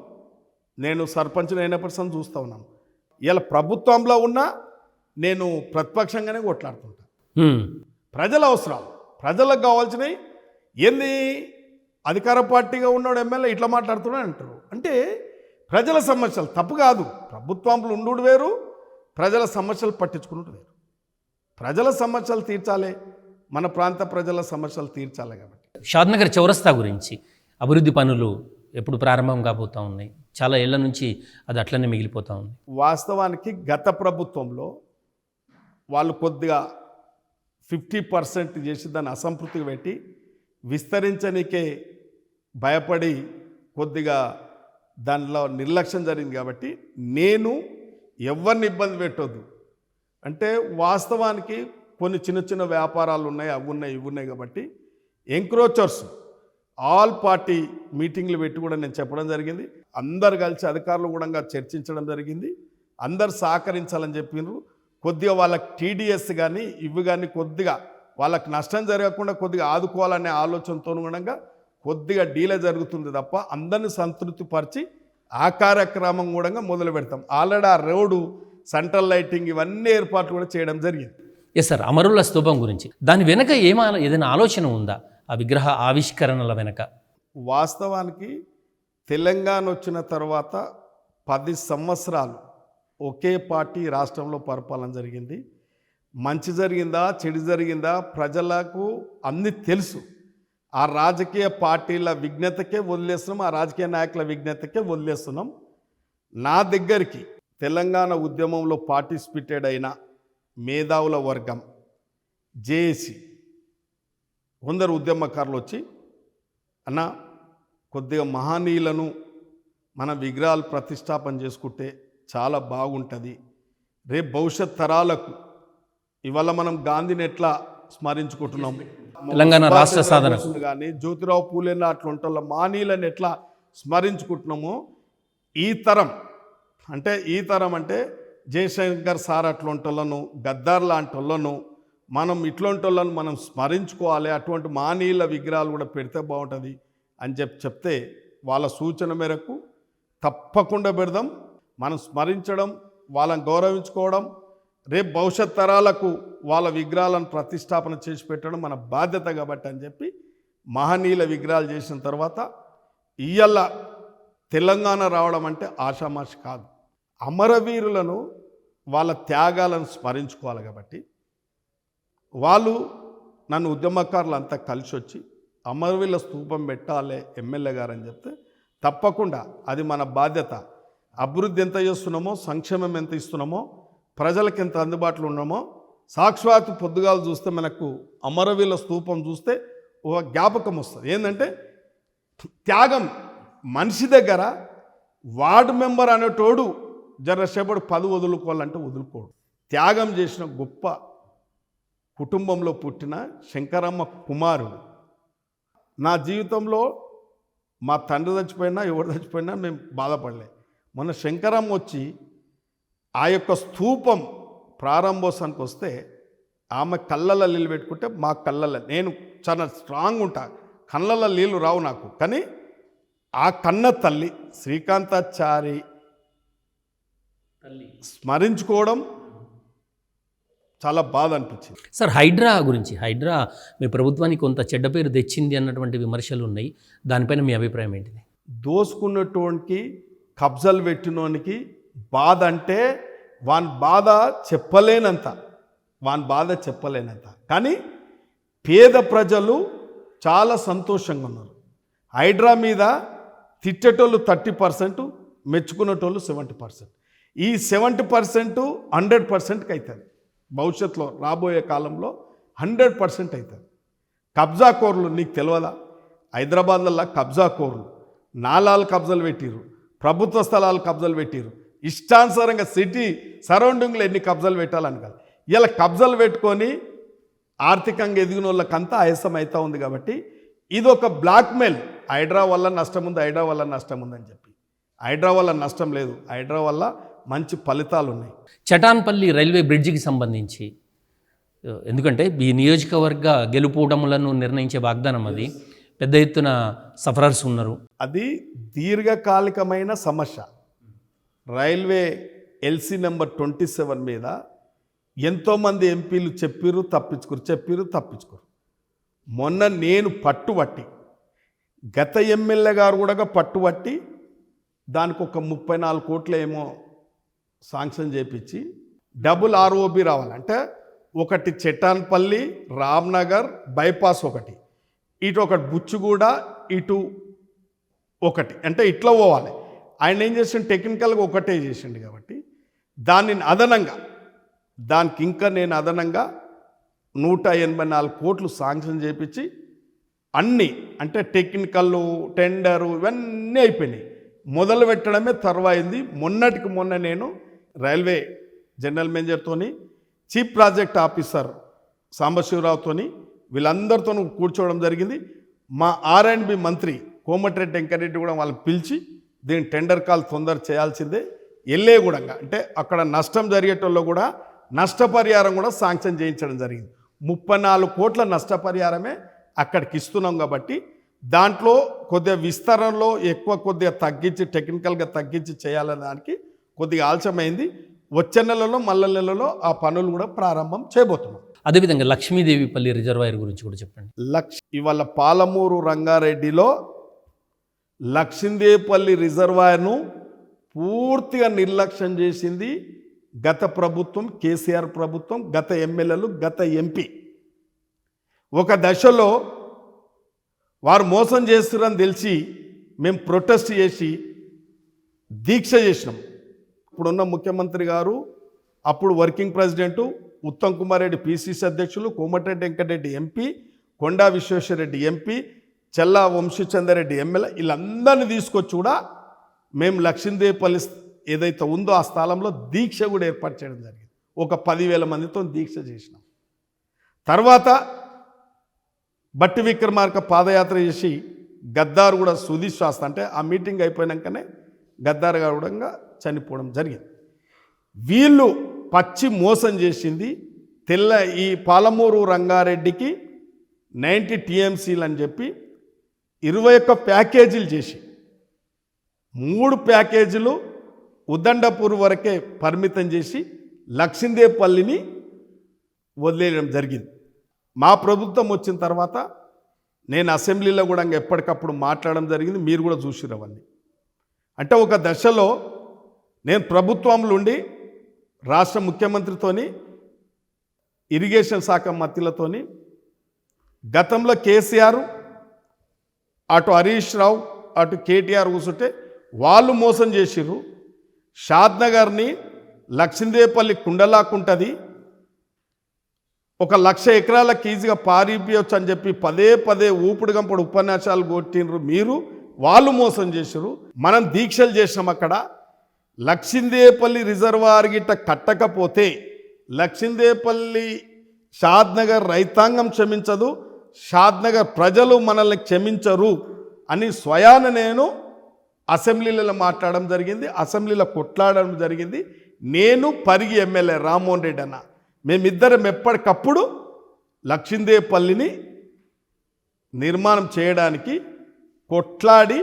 నేను సర్పంచ్ని అయినప్పటి చూస్తూ ఉన్నాను. ఇలా ప్రభుత్వంలో ఉన్నా నేను ప్రతిపక్షంగానే కొట్లాడుతుంటా. ప్రజల అవసరాలు, ప్రజలకు కావాల్సినవి ఏంది, అధికార పార్టీగా ఉన్నాడు ఎమ్మెల్యే ఇట్లా మాట్లాడుతున్నాడు అంటారు. అంటే ప్రజల సమస్యలు తప్పు కాదు, ప్రభుత్వంలో ఉండు వేరు, ప్రజల సమస్యలు పట్టించుకున్నట్టు వేరు. ప్రజల సమస్యలు తీర్చాలి, మన ప్రాంత ప్రజల సమస్యలు తీర్చాలి. కాబట్టి షాద్నగర్ చౌరస్తా గురించి అభివృద్ధి పనులు ఎప్పుడు ప్రారంభం కాబోతూ ఉన్నాయి? చాలా ఏళ్ల నుంచి అది అట్లనే మిగిలిపోతూ ఉంది. వాస్తవానికి గత ప్రభుత్వంలో వాళ్ళు కొద్దిగా 50% చేసి దాన్ని అసంతృప్తికి పెట్టి విస్తరించనికే భయపడి కొద్దిగా దానిలో నిర్లక్ష్యం జరిగింది. కాబట్టి నేను ఎవరిని ఇబ్బంది పెట్టొద్దు అంటే వాస్తవానికి కొన్ని చిన్న చిన్న వ్యాపారాలు ఉన్నాయి, అవి ఉన్నాయి, ఇవి ఉన్నాయి. కాబట్టి ఎంక్రోచర్స్ ఆల్ పార్టీ మీటింగ్లు పెట్టి కూడా నేను చెప్పడం జరిగింది. అందరు కలిసి అధికారులు కూడా చర్చించడం జరిగింది. అందరు సహకరించాలని చెప్పినారు. కొద్దిగా వాళ్ళకి టీడీఎస్ కానీ ఇవి కానీ కొద్దిగా వాళ్ళకి నష్టం జరగకుండా కొద్దిగా ఆదుకోవాలనే ఆలోచనతో కూడా కొద్దిగా డీలే జరుగుతుంది తప్ప అందరినీ సంతృప్తిపరిచి ఆ కార్యక్రమం కూడా మొదలు పెడతాం. ఆల్రెడీ ఆ రోడ్డు, సెంట్రల్ లైటింగ్ ఇవన్నీ ఏర్పాట్లు కూడా చేయడం జరిగింది. ఎస్ సార్, అమరుల స్తూపం గురించి దాని వెనక ఏదైనా ఆలోచన ఉందా? ఆ విగ్రహ ఆవిష్కరణల వెనక వాస్తవానికి తెలంగాణ వచ్చిన తర్వాత 10 సంవత్సరాలు ఒకే పార్టీ రాష్ట్రంలో పరిపాలన జరిగింది. మంచి జరిగిందా, చెడు జరిగిందా ప్రజలకు అన్నీ తెలుసు. ఆ రాజకీయ పార్టీల విజ్ఞతకే వదిలేస్తున్నాం, ఆ రాజకీయ నాయకుల విజ్ఞతకే వదిలేస్తున్నాం. నా దగ్గరికి తెలంగాణ ఉద్యమంలో పార్టిసిపేటెడ్ అయిన మేధావుల వర్గం, జేఏసీ కొందరు ఉద్యమకారులు వచ్చి అన్న కొద్దిగా మహనీయులను మన విగ్రహాలు ప్రతిష్టాపన చేసుకుంటే చాలా బాగుంటుంది, రేపు భవిష్యత్ తరాలకు ఇవాళ మనం గాంధీని ఎట్లా స్మరించుకుంటున్నాం, తెలంగాణ రాష్ట్ర సాధన కానీ జ్యోతిరావు పూలేని అట్లా ఉంటాం మహనీయులను ఎట్లా స్మరించుకుంటున్నామో ఈ తరం అంటే జయశంకర్ సార్ అట్లాంటి వాళ్ళను, గద్దార్ లాంటి వాళ్ళను, మనం ఇట్లాంటి వాళ్ళను మనం స్మరించుకోవాలి, అటువంటి మానీయుల విగ్రహాలు కూడా పెడితే బాగుంటుంది అని చెప్తే వాళ్ళ సూచన మేరకు తప్పకుండా పెడదాం. మనం స్మరించడం, వాళ్ళని గౌరవించుకోవడం, రేపు భవిష్యత్ తరాలకు వాళ్ళ విగ్రహాలను ప్రతిష్టాపన చేసి పెట్టడం మన బాధ్యత కాబట్టి అని చెప్పి మహనీయుల విగ్రహాలు చేసిన తర్వాత ఇయ్యాల తెలంగాణ రావడం అంటే ఆషామాషి కాదు. అమరవీరులను వాళ్ళ త్యాగాలను స్మరించుకోవాలి కాబట్టి వాళ్ళు నన్ను ఉద్యమకారులు అంతా కలిసి వచ్చి అమరవీరుల స్తూపం పెట్టాలి ఎమ్మెల్యే గారు అని చెప్తే తప్పకుండా అది మన బాధ్యత. అభివృద్ధి ఎంత చేస్తున్నామో, సంక్షేమం ఎంత ఇస్తున్నామో, ప్రజలకు ఎంత అందుబాటులో ఉన్నామో, సాక్షాత్తు పొద్దుగాలు చూస్తే మనకు అమరవీరుల స్తూపం చూస్తే ఒక జ్ఞాపకం వస్తుంది. ఏంటంటే త్యాగం మనిషి దగ్గర వార్డు మెంబర్ అనేటోడు జరసేపడు 10 వదులుకోవాలంటే వదులుకోడు. త్యాగం చేసిన గొప్ప కుటుంబంలో పుట్టిన శంకరమ్మ కుమారుడు. నా జీవితంలో మా తండ్రి చచ్చిపోయినా ఎవరు చచ్చిపోయినా మేము బాధపడలే. మొన్న శంకరమ్మ వచ్చి ఆ యొక్క స్తూపం ప్రారంభోత్సవానికి వస్తే ఆమె కళ్ళల్లో నీళ్ళు పెట్టుకుంటే మా కళ్ళల్లో, నేను చాలా స్ట్రాంగ్ ఉంటా, కళ్ళల్లో నీళ్ళు రావు నాకు, కానీ ఆ కన్న తల్లి శ్రీకాంతాచారి స్మరించుకోవడం చాలా బాధ అనిపించింది. సార్, హైడ్రా గురించి, హైడ్రా మీ ప్రభుత్వానికి కొంత చెడ్డ పేరు తెచ్చింది అన్నటువంటి విమర్శలు ఉన్నాయి, దానిపైన మీ అభిప్రాయం ఏంటిది? దోసుకున్నటువంటి కబ్జాలు పెట్టినోనికి బాధ అంటే వాని బాధ చెప్పలేనంత, కానీ పేద ప్రజలు చాలా సంతోషంగా ఉన్నారు. హైడ్రా మీద తిట్టేటోళ్ళు 30%, మెచ్చుకునేటోళ్ళు 70%. ఈ 70% 100%కి అవుతుంది. భవిష్యత్తులో రాబోయే కాలంలో 100% అవుతుంది. కబ్జాకోర్లు నీకు తెలియదా? హైదరాబాద్లలో కబ్జాకోర్లు నాలాలు కబ్జాలు పెట్టిరు, ప్రభుత్వ స్థలాలు కబ్జాలు పెట్టిరు, ఇష్టానుసారంగా సిటీ సరౌండింగ్లో ఎన్ని కబ్జాలు పెట్టాలని కాదు. ఇలా కబ్జాలు పెట్టుకొని ఆర్థికంగా ఎదిగిన వాళ్ళకంతా ఆయాసం అవుతూ ఉంది. కాబట్టి ఇది ఒక బ్లాక్మెయిల్. హైడ్రా వల్ల నష్టం ఉంది, హైడ్రా వల్ల నష్టం ఉందని చెప్పి. హైడ్రా వల్ల నష్టం లేదు, హైడ్రా వల్ల మంచి ఫలితాలు ఉన్నాయి. చటాన్పల్లి రైల్వే బ్రిడ్జికి సంబంధించి, ఎందుకంటే ఈ నియోజకవర్గ గెలుపోవడములను నిర్ణయించే వాగ్దానం అది, పెద్ద ఎత్తున సఫరర్స్ ఉన్నారు. అది దీర్ఘకాలికమైన సమస్య. రైల్వే ఎల్సీ నెంబర్ 27 మీద ఎంతోమంది ఎంపీలు చెప్పిరు తప్పించుకోరు. మొన్న నేను పట్టుబట్టి, గత ఎమ్మెల్యే గారు కూడా పట్టుబట్టి దానికి ఒక 34 కోట్లు ఏమో శాంక్షన్ చేపించి డబుల్ ఆర్ఓబి రావాలంటే, ఒకటి చటాన్పల్లి రామ్నగర్ బైపాస్, ఒకటి ఇటు ఒకటి బుచ్చుగూడ, ఇటు ఒకటి, అంటే ఇట్లా పోవాలి. ఆయన ఏం చేసిండు, టెక్నికల్గా ఒకటే చేసిండు కాబట్టి దానికి ఇంకా నేను అదనంగా 184 కోట్లు శాంక్షన్ చేపించి అన్నీ, అంటే టెక్నికల్, టెండరు ఇవన్నీ అయిపోయినాయి. మొదలు పెట్టడమే తర్వాయింది. మొన్నటికి మొన్న నేను రైల్వే జనరల్ మేనేజర్తోని, చీఫ్ ప్రాజెక్ట్ ఆఫీసర్ సాంబశివరావుతోని, వీళ్ళందరితో కూర్చోవడం జరిగింది. మా R&B మంత్రి కోమటిరెడ్డి వెంకరెడ్డి కూడా వాళ్ళని పిలిచి దీని టెండర్ కాల్ తొందర చేయాల్సిందే, ఎల్లే కూడా అంటే అక్కడ నష్టం జరిగేటోళ్ళు కూడా నష్టపరిహారం కూడా శాంక్షన్ చేయించడం జరిగింది. 34 కోట్ల నష్టపరిహారమే అక్కడికి ఇస్తున్నాం. కాబట్టి దాంట్లో కొద్దిగా విస్తరణలో ఎక్కువ కొద్దిగా తగ్గించి, టెక్నికల్గా తగ్గించి చేయాలనే దానికి కొద్దిగా ఆలస్యమైంది. వచ్చే నెలలో మళ్ళీ నెలలో ఆ పనులు కూడా ప్రారంభం చేయబోతున్నాం. అదేవిధంగా లక్ష్మీదేవిపల్లి రిజర్వాయర్ గురించి కూడా చెప్పండి. ఇవాళ పాలమూరు రంగారెడ్డిలో లక్ష్మీదేవిపల్లి రిజర్వాయర్ను పూర్తిగా నిర్లక్ష్యం చేసింది గత ప్రభుత్వం, కేసీఆర్ ప్రభుత్వం, గత ఎమ్మెల్యేలు, గత ఎంపీ. ఒక దశలో వారు మోసం చేస్తున్నారని తెలిసి మేము ప్రొటెస్ట్ చేసి దీక్ష చేసినాం. ఇప్పుడున్న ముఖ్యమంత్రి గారు, అప్పుడు working president Uttam Kumar Reddy PCC అధ్యక్షులు, కోమటిరెడ్డి వెంకటరెడ్డి ఎంపీ, కొండా విశ్వేశ్వరరెడ్డి ఎంపీ, చెల్లా వంశీచంద్రరెడ్డి ఎమ్మెల్యే, వీళ్ళందరినీ తీసుకొచ్చి కూడా మేము లక్ష్మీదేవిపల్లి ఏదైతే ఉందో ఆ స్థలంలో దీక్ష కూడా ఏర్పాటు చేయడం జరిగింది. ఒక 10,000 మందితో దీక్ష చేసినాం. తర్వాత బట్టి విక్రమార్క పాదయాత్ర చేసి గద్దారు కూడా సుధీశ్వాస, అంటే ఆ మీటింగ్ అయిపోయినాకనే గద్దారు గారు కూడా చనిపోవడం జరిగింది. వీళ్ళు పచ్చి మోసం చేసింది తెల్ల ఈ పాలమూరు రంగారెడ్డికి 90 టీఎంసీలు అని చెప్పి 21 ప్యాకేజీలు చేసి 3 ప్యాకేజీలు ఉదండపూర్ వరకే పరిమితం చేసి లక్షిందేపల్లిని వదిలేయడం జరిగింది. మా ప్రభుత్వం వచ్చిన తర్వాత నేను అసెంబ్లీలో కూడా ఎప్పటికప్పుడు మాట్లాడడం జరిగింది, మీరు కూడా చూసిరు అవన్నీ. అంటే ఒక దశలో నేను ప్రభుత్వంలో ఉండి రాష్ట్ర ముఖ్యమంత్రితోని ఇరిగేషన్ శాఖ మంత్రులతోని గతంలో కేసీఆర్ అటు హరీష్ రావు అటు కేటీఆర్ కూర్చుంటే వాళ్ళు మోసం చేసిర్రు. షాద్నగర్ని లక్షిందేపల్లి కుండలాకుంటుంది, 1,00,000 ఎకరాలకు ఈజీగా పారిపోయొచ్చు అని చెప్పి పదే ఊపుడు గంపడు ఉపన్యాసాలు కొట్టినరు మీరు, వాళ్ళు మోసం చేసిర్రు. మనం దీక్షలు చేసినాం అక్కడ. లక్షిందేపల్లి రిజర్వాయర్ గిట్ట కట్టకపోతే లక్షిందేపల్లి షాద్నగర్ రైతాంగం క్షమించదు, షాద్నగర్ ప్రజలు మనల్ని క్షమించరు అని స్వయాన నేను అసెంబ్లీలలో మాట్లాడడం జరిగింది, అసెంబ్లీలో కొట్లాడడం జరిగింది. నేను పరిగి ఎమ్మెల్యే రామ్మోహన్ రెడ్డి అన్న మేమిద్దరం ఎప్పటికప్పుడు లక్షిందేపల్లిని నిర్మాణం చేయడానికి కొట్లాడి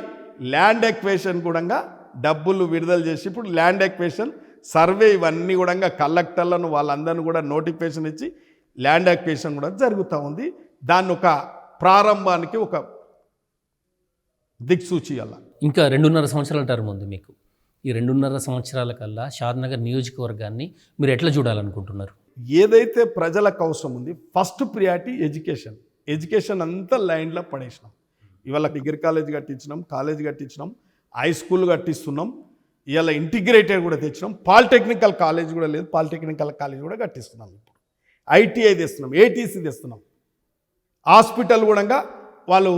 ల్యాండ్ ఎక్వేషన్ కూడా డబ్బులు విడుదల చేసి ఇప్పుడు ల్యాండ్ ఎక్వేషన్ సర్వే ఇవన్నీ కూడా కలెక్టర్లను వాళ్ళందరినీ కూడా నోటిఫికేషన్ ఇచ్చి ల్యాండ్ ఎక్వేషన్ కూడా జరుగుతూ ఉంది. దాన్ని ఒక ప్రారంభానికి ఒక దిక్సూచి అలా. ఇంకా 2.5 సంవత్సరాల టర్మ్ ఉంది మీకు. ఈ 2.5 సంవత్సరాల కల్లా షాద్నగర్ నియోజకవర్గాన్ని మీరు ఎట్లా చూడాలనుకుంటున్నారు? ఏదైతే ప్రజలకు అవసరం ఉంది, ఫస్ట్ ప్రియారిటీ ఎడ్యుకేషన్ అంతా లైన్లో పడేసినాం. ఇవాళ డిగ్రీ కాలేజ్ కట్టించినాం, కాలేజ్ కట్టించినాం, హై స్కూల్ కట్టిస్తున్నాం, ఇవాళ ఇంటిగ్రేటెడ్ కూడా తెచ్చినాం. పాలిటెక్నికల్ కాలేజ్ కూడా లేదు, పాలిటెక్నికల్ కాలేజ్ కూడా కట్టిస్తున్నాం. ఇప్పుడు ఐటీఐ తెస్తున్నాం, ఏటీసీ తెస్తున్నాం. హాస్పిటల్ కూడా వాళ్ళు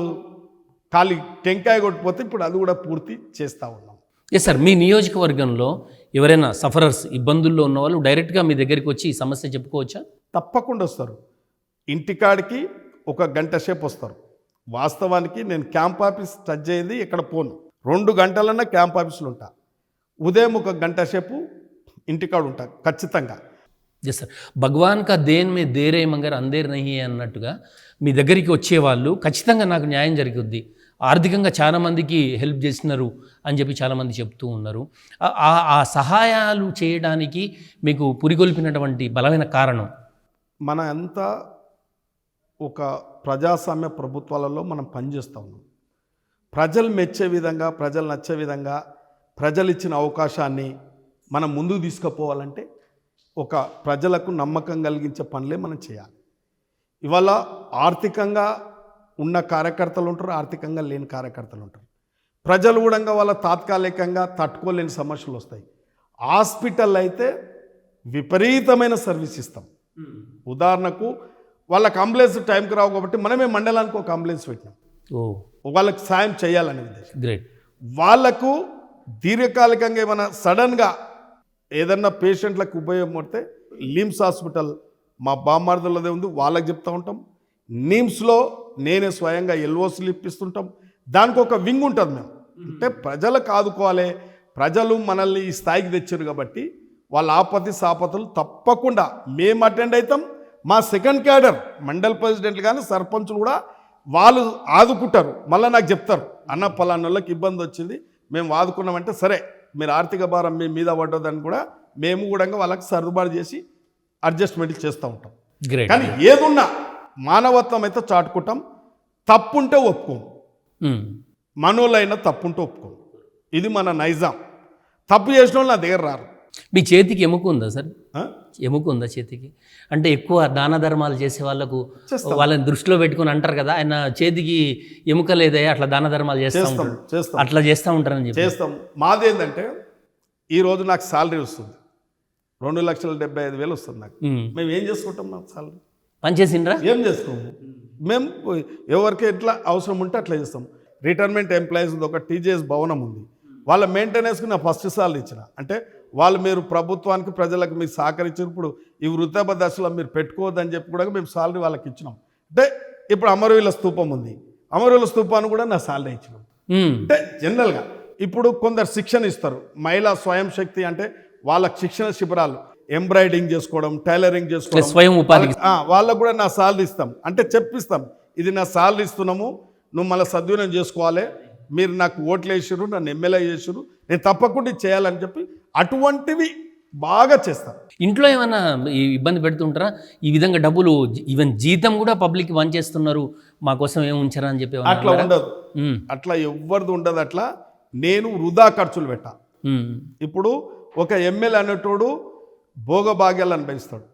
ఖాళీ టెంకాయ కొట్టిపోతే ఇప్పుడు అది కూడా పూర్తి చేస్తూ ఉన్నాం. ఎస్ సార్, మీ నియోజకవర్గంలో ఎవరైనా సఫరర్స్ ఇబ్బందుల్లో ఉన్న వాళ్ళు డైరెక్ట్గా మీ దగ్గరికి వచ్చి ఈ సమస్య చెప్పుకోవచ్చా? తప్పకుండా వస్తారు. ఇంటికాడికి 1 గంట సేపు వస్తారు. వాస్తవానికి నేను క్యాంప్ ఆఫీస్ టచ్ అయ్యింది ఇక్కడ పోను, 2 గంటలన్నా క్యాంప్ ఆఫీసులు ఉంటా. ఉదయం 1 గంట సేపు ఇంటికాడు ఉంటా ఖచ్చితంగా. ఎస్ సార్, భగవాన్ కా దేన్ మే దేరే మంగర్ అందేర్ నహీ అన్నట్టుగా మీ దగ్గరికి వచ్చేవాళ్ళు ఖచ్చితంగా నాకు న్యాయం జరుగుద్ది, ఆర్థికంగా చాలామందికి హెల్ప్ చేసినారు అని చెప్పి చాలామంది చెప్తూ ఉన్నారు. ఆ సహాయాలు చేయడానికి మీకు పురిగొల్పినటువంటి బలమైన కారణం? మన అంతా ఒక ప్రజాస్వామ్య ప్రభుత్వాలలో మనం పనిచేస్తూ ఉన్నాం. ప్రజలు మెచ్చే విధంగా, ప్రజలు నచ్చే విధంగా, ప్రజలు ఇచ్చిన అవకాశాన్ని మనం ముందుకు తీసుకుపోవాలంటే ఒక ప్రజలకు నమ్మకం కలిగించే పనులే మనం చేయాలి. ఇవాళ ఆర్థికంగా ఉన్న కార్యకర్తలు ఉంటారు, ఆర్థికంగా లేని కార్యకర్తలు ఉంటారు. ప్రజలు కూడా వాళ్ళ తాత్కాలికంగా తట్టుకోలేని సమస్యలు వస్తాయి. హాస్పిటల్ అయితే విపరీతమైన సర్వీస్ ఇస్తాం. ఉదాహరణకు వాళ్ళకి అంబులెన్స్ టైంకి రావు కాబట్టి మనమే మండలానికి ఒక అంబులెన్స్ పెట్టినాం. వాళ్ళకి సాయం చేయాలనే ఉద్దేశం. గ్రేట్. వాళ్ళకు దీర్ఘకాలికంగా ఏమైనా సడన్గా ఏదన్నా పేషెంట్లకు ఉపయోగపడితే లిమ్స్ హాస్పిటల్ మా బామ్మార్దులదే ఉంది, వాళ్ళకి చెప్తూ ఉంటాం. నిమ్స్లో నేనే స్వయంగా ఎల్ఓసీలు ఇప్పిస్తుంటాం. దానికి ఒక వింగ్ ఉంటుంది. మేము అంటే ప్రజలకు ఆదుకోవాలి, ప్రజలు మనల్ని ఈ స్థాయికి తెచ్చారు కాబట్టి వాళ్ళ ఆపత్తి సాపత్తులు తప్పకుండా మేము అటెండ్ అవుతాం. మా సెకండ్ క్యాడర్ మండల్ ప్రెసిడెంట్లు కానీ సర్పంచులు కూడా వాళ్ళు ఆదుకుంటారు. మళ్ళీ నాకు చెప్తారు, అన్న పలానా వాళ్ళకి ఇబ్బంది వచ్చింది, మేము ఆదుకున్నామంటే సరే మీరు ఆర్థిక భారం మీ మీద పడ్డదని కూడా మేము కూడా వాళ్ళకి సర్దుబాటు చేసి అడ్జస్ట్మెంట్ చేస్తూ ఉంటాం. గ్రేట్. కానీ ఏదున్నా మానవత్వం అయితే చాటుకుంటాం. తప్పుంటే ఒప్పుకోం, మనోళ్ళైనా తప్పుంటే ఒప్పుకోం. ఇది మన నైజాం. తప్పు చేసిన వాళ్ళు నా దగ్గర రారు. మీ చేతికి ఎముక ఉందా సార్? ఎముక ఉందా చేతికి? అంటే ఎక్కువ దాన ధర్మాలు చేసే వాళ్ళకు వాళ్ళని దృష్టిలో పెట్టుకుని అంటారు కదా, ఆయన చేతికి ఎముక లేదే అట్లా దాన ధర్మాలు చేస్తాం, అట్లా చేస్తూ ఉంటారని చెప్పి చేస్తాం. మాదేంటంటే ఈరోజు నాకు శాలరీ వస్తుంది, 2,75,000 వస్తుంది నాకు. మేము ఏం చేసుకుంటాం? నాకు శాలరీ పనిచేసిండ్రా ఏం చేసుకోము. మేము ఎవరికి ఎట్లా అవసరం ఉంటే అట్లా చేస్తాం. రిటైర్మెంట్ ఎంప్లాయీస్ ఒక టీజీఎస్ భవనం ఉంది, వాళ్ళ మెయింటెనెన్స్కి నా ఫస్ట్ శాలరీ ఇచ్చిన. అంటే వాళ్ళు మీరు ప్రభుత్వానికి ప్రజలకు మీరు సహకరించినప్పుడు ఈ వృద్ధాప్య దశలో మీరు పెట్టుకోవద్దని చెప్పి కూడా మేము శాలరీ వాళ్ళకి ఇచ్చినాం. అంటే ఇప్పుడు అమరవీరుల స్తూపం ఉంది, అమరవీరుల స్తూపాన్ని కూడా నా శాలరీ ఇచ్చినాం. అంటే జనరల్గా ఇప్పుడు కొందరు శిక్షణ ఇస్తారు, మహిళా స్వయం శక్తి అంటే వాళ్ళకి శిక్షణ శిబిరాలు ఎంబ్రాయిడింగ్ చేసుకోవడం, టైలరింగ్ చేసుకోవడం, స్వయం ఉపాధి. వాళ్ళకు కూడా నా సాలరీ ఇస్తాం అంటే చెప్పిస్తాం, ఇది నా సాలరీ ఇస్తున్నాము, నువ్వు మళ్ళీ సద్వినియోగం చేసుకోవాలి, మీరు నాకు ఓట్లు వేసారు, నన్ను ఎమ్మెల్యే చేసారు, నేను తప్పకుండా ఇది చేయాలని చెప్పి అటువంటివి బాగా చేస్తాను. ఇంట్లో ఏమైనా ఇబ్బంది పెడుతుంటారా? ఈ విధంగా డబ్బులు ఈవెన్ జీతం కూడా పబ్లిక్ వన్ చేస్తున్నారు, మా కోసం ఏం ఉంచారా అని చెప్పి అట్లా ఉండదు, అట్లా ఎవరిది ఉండదు. అట్లా నేను వృధా ఖర్చులు పెట్టా. ఇప్పుడు ఒక ఎమ్మెల్యే అనేటోడు భోగభాగ్యాలు అనుభవిస్తాడు,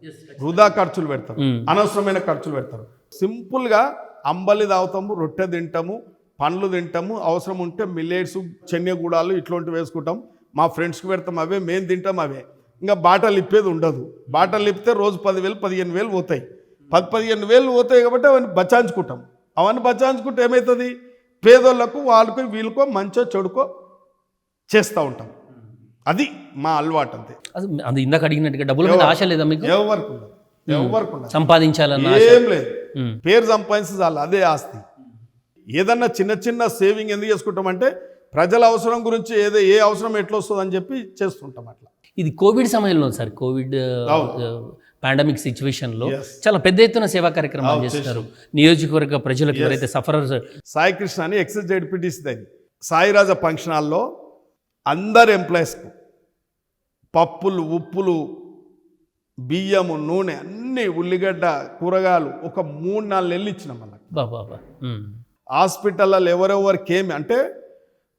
వృధా ఖర్చులు పెడతాడు, అనవసరమైన ఖర్చులు పెడతాడు. సింపుల్గా అంబలి తాగుతాము, రొట్టె తింటాము, పండ్లు తింటాము, అవసరం ఉంటే మిల్లెట్స్, చెన్నగూడాలు ఇట్లాంటివి వేసుకుంటాం, మా ఫ్రెండ్స్కి పెడతాం, అవే మేము తింటాం. అవే ఇంకా బాటలు ఇప్పేది ఉండదు. బాటలు ఇప్పితే రోజు 10,000 15,000 పోతాయి. 10-15,000 పోతాయి కాబట్టి అవన్నీ బచాయించుకుంటాం. అవన్నీ బచాయించుకుంటే ఏమవుతుంది, పేదోళ్ళకు వాళ్ళకు వీళ్ళకో మంచో చెడుకో చేస్తూ ఉంటాం. అది మా అలవాటు అంతే. అది ఇందాక అడిగినట్టుగా డబ్బుల మీద ఆశ లేదా మీకు? ఎవరికి ఉండదు, ఎవరికి ఉండదు, సంపాదించాలన్న ఏం లేదు. పేరు సంపాదించాలి, అదే ఆస్తి. ఏదన్నా చిన్న చిన్న సేవింగ్ ఎందుకు చేసుకుంటామంటే ప్రజల అవసరం గురించి ఏ అవసరం ఎట్లా వస్తుంది అని చెప్పి చేస్తుంటాం. అట్లా ఇది కోవిడ్ సమయంలో సార్, కోవిడ్ పాండమిక్ సిచ్యువేషన్లో చాలా పెద్ద ఎత్తున సేవా కార్యక్రమాలు చేస్తున్నారు. నియోజకవర్గ ప్రజలకు ఎవరైతే సఫరర్స్, సాయి కృష్ణ అని ఎక్సైజ్ జెడ్పీటీసీ అది సాయిరాజ ఫంక్షన్ హాల్లో అందరు ఎంప్లాయీస్కు పప్పులు, ఉప్పులు, బియ్యము, నూనె, అన్ని ఉల్లిగడ్డ, కూరగాయలు ఒక 3-4 నెలలు ఇచ్చినాం. బాబా హాస్పిటల్లో ఎవరెవరికేమి అంటే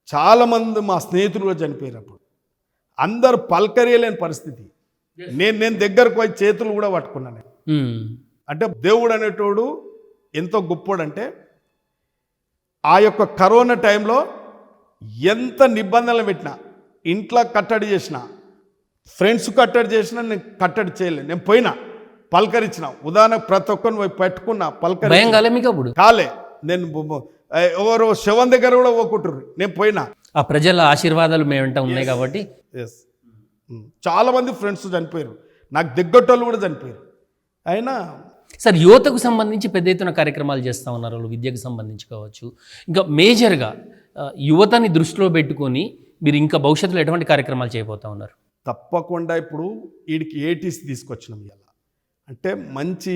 చాలామంది మా స్నేహితులు కూడా చనిపోయారు. అప్పుడు అందరు పలకరియలేని పరిస్థితి. నేను దగ్గరకు పోయి చేతులు కూడా పట్టుకున్నాను. అంటే దేవుడు అనేటోడు ఎంతో గొప్పోడంటే ఆ యొక్క కరోనా టైంలో ఎంత నిబంధనలు పెట్టినా, ఇంట్లో కట్టడి చేసిన, ఫ్రెండ్స్ కట్టడి చేసినా, నేను కట్టడి చేయలేదు. నేను పోయినా పలకరించిన, ఉదాహరణ ప్రతి ఒక్కరిని పోయి పెట్టుకున్నా, పలకరి కాలే. నేను ఎవరో శవం దగ్గర కూడా పోకుంటారు, నేను పోయినా. ఆ ప్రజల ఆశీర్వాదాలు మేము వెంట ఉన్నాయి కాబట్టి. చాలామంది ఫ్రెండ్స్ చనిపోయారు, నాకు దగ్గరటోళ్ళు కూడా చనిపోయారు. అయినా సార్ యువతకు సంబంధించి పెద్ద ఎత్తున కార్యక్రమాలు చేస్తూ ఉన్నారు, విద్యకు సంబంధించి కావచ్చు. ఇంకా మేజర్గా యువతని దృష్టిలో పెట్టుకొని మీరు ఇంకా భవిష్యత్తులో ఎటువంటి కార్యక్రమాలు చేయబోతూ ఉన్నారు? తప్పకుండా ఇప్పుడు వీడికి ఏటీసీ తీసుకొచ్చినాం. ఇలా అంటే మంచి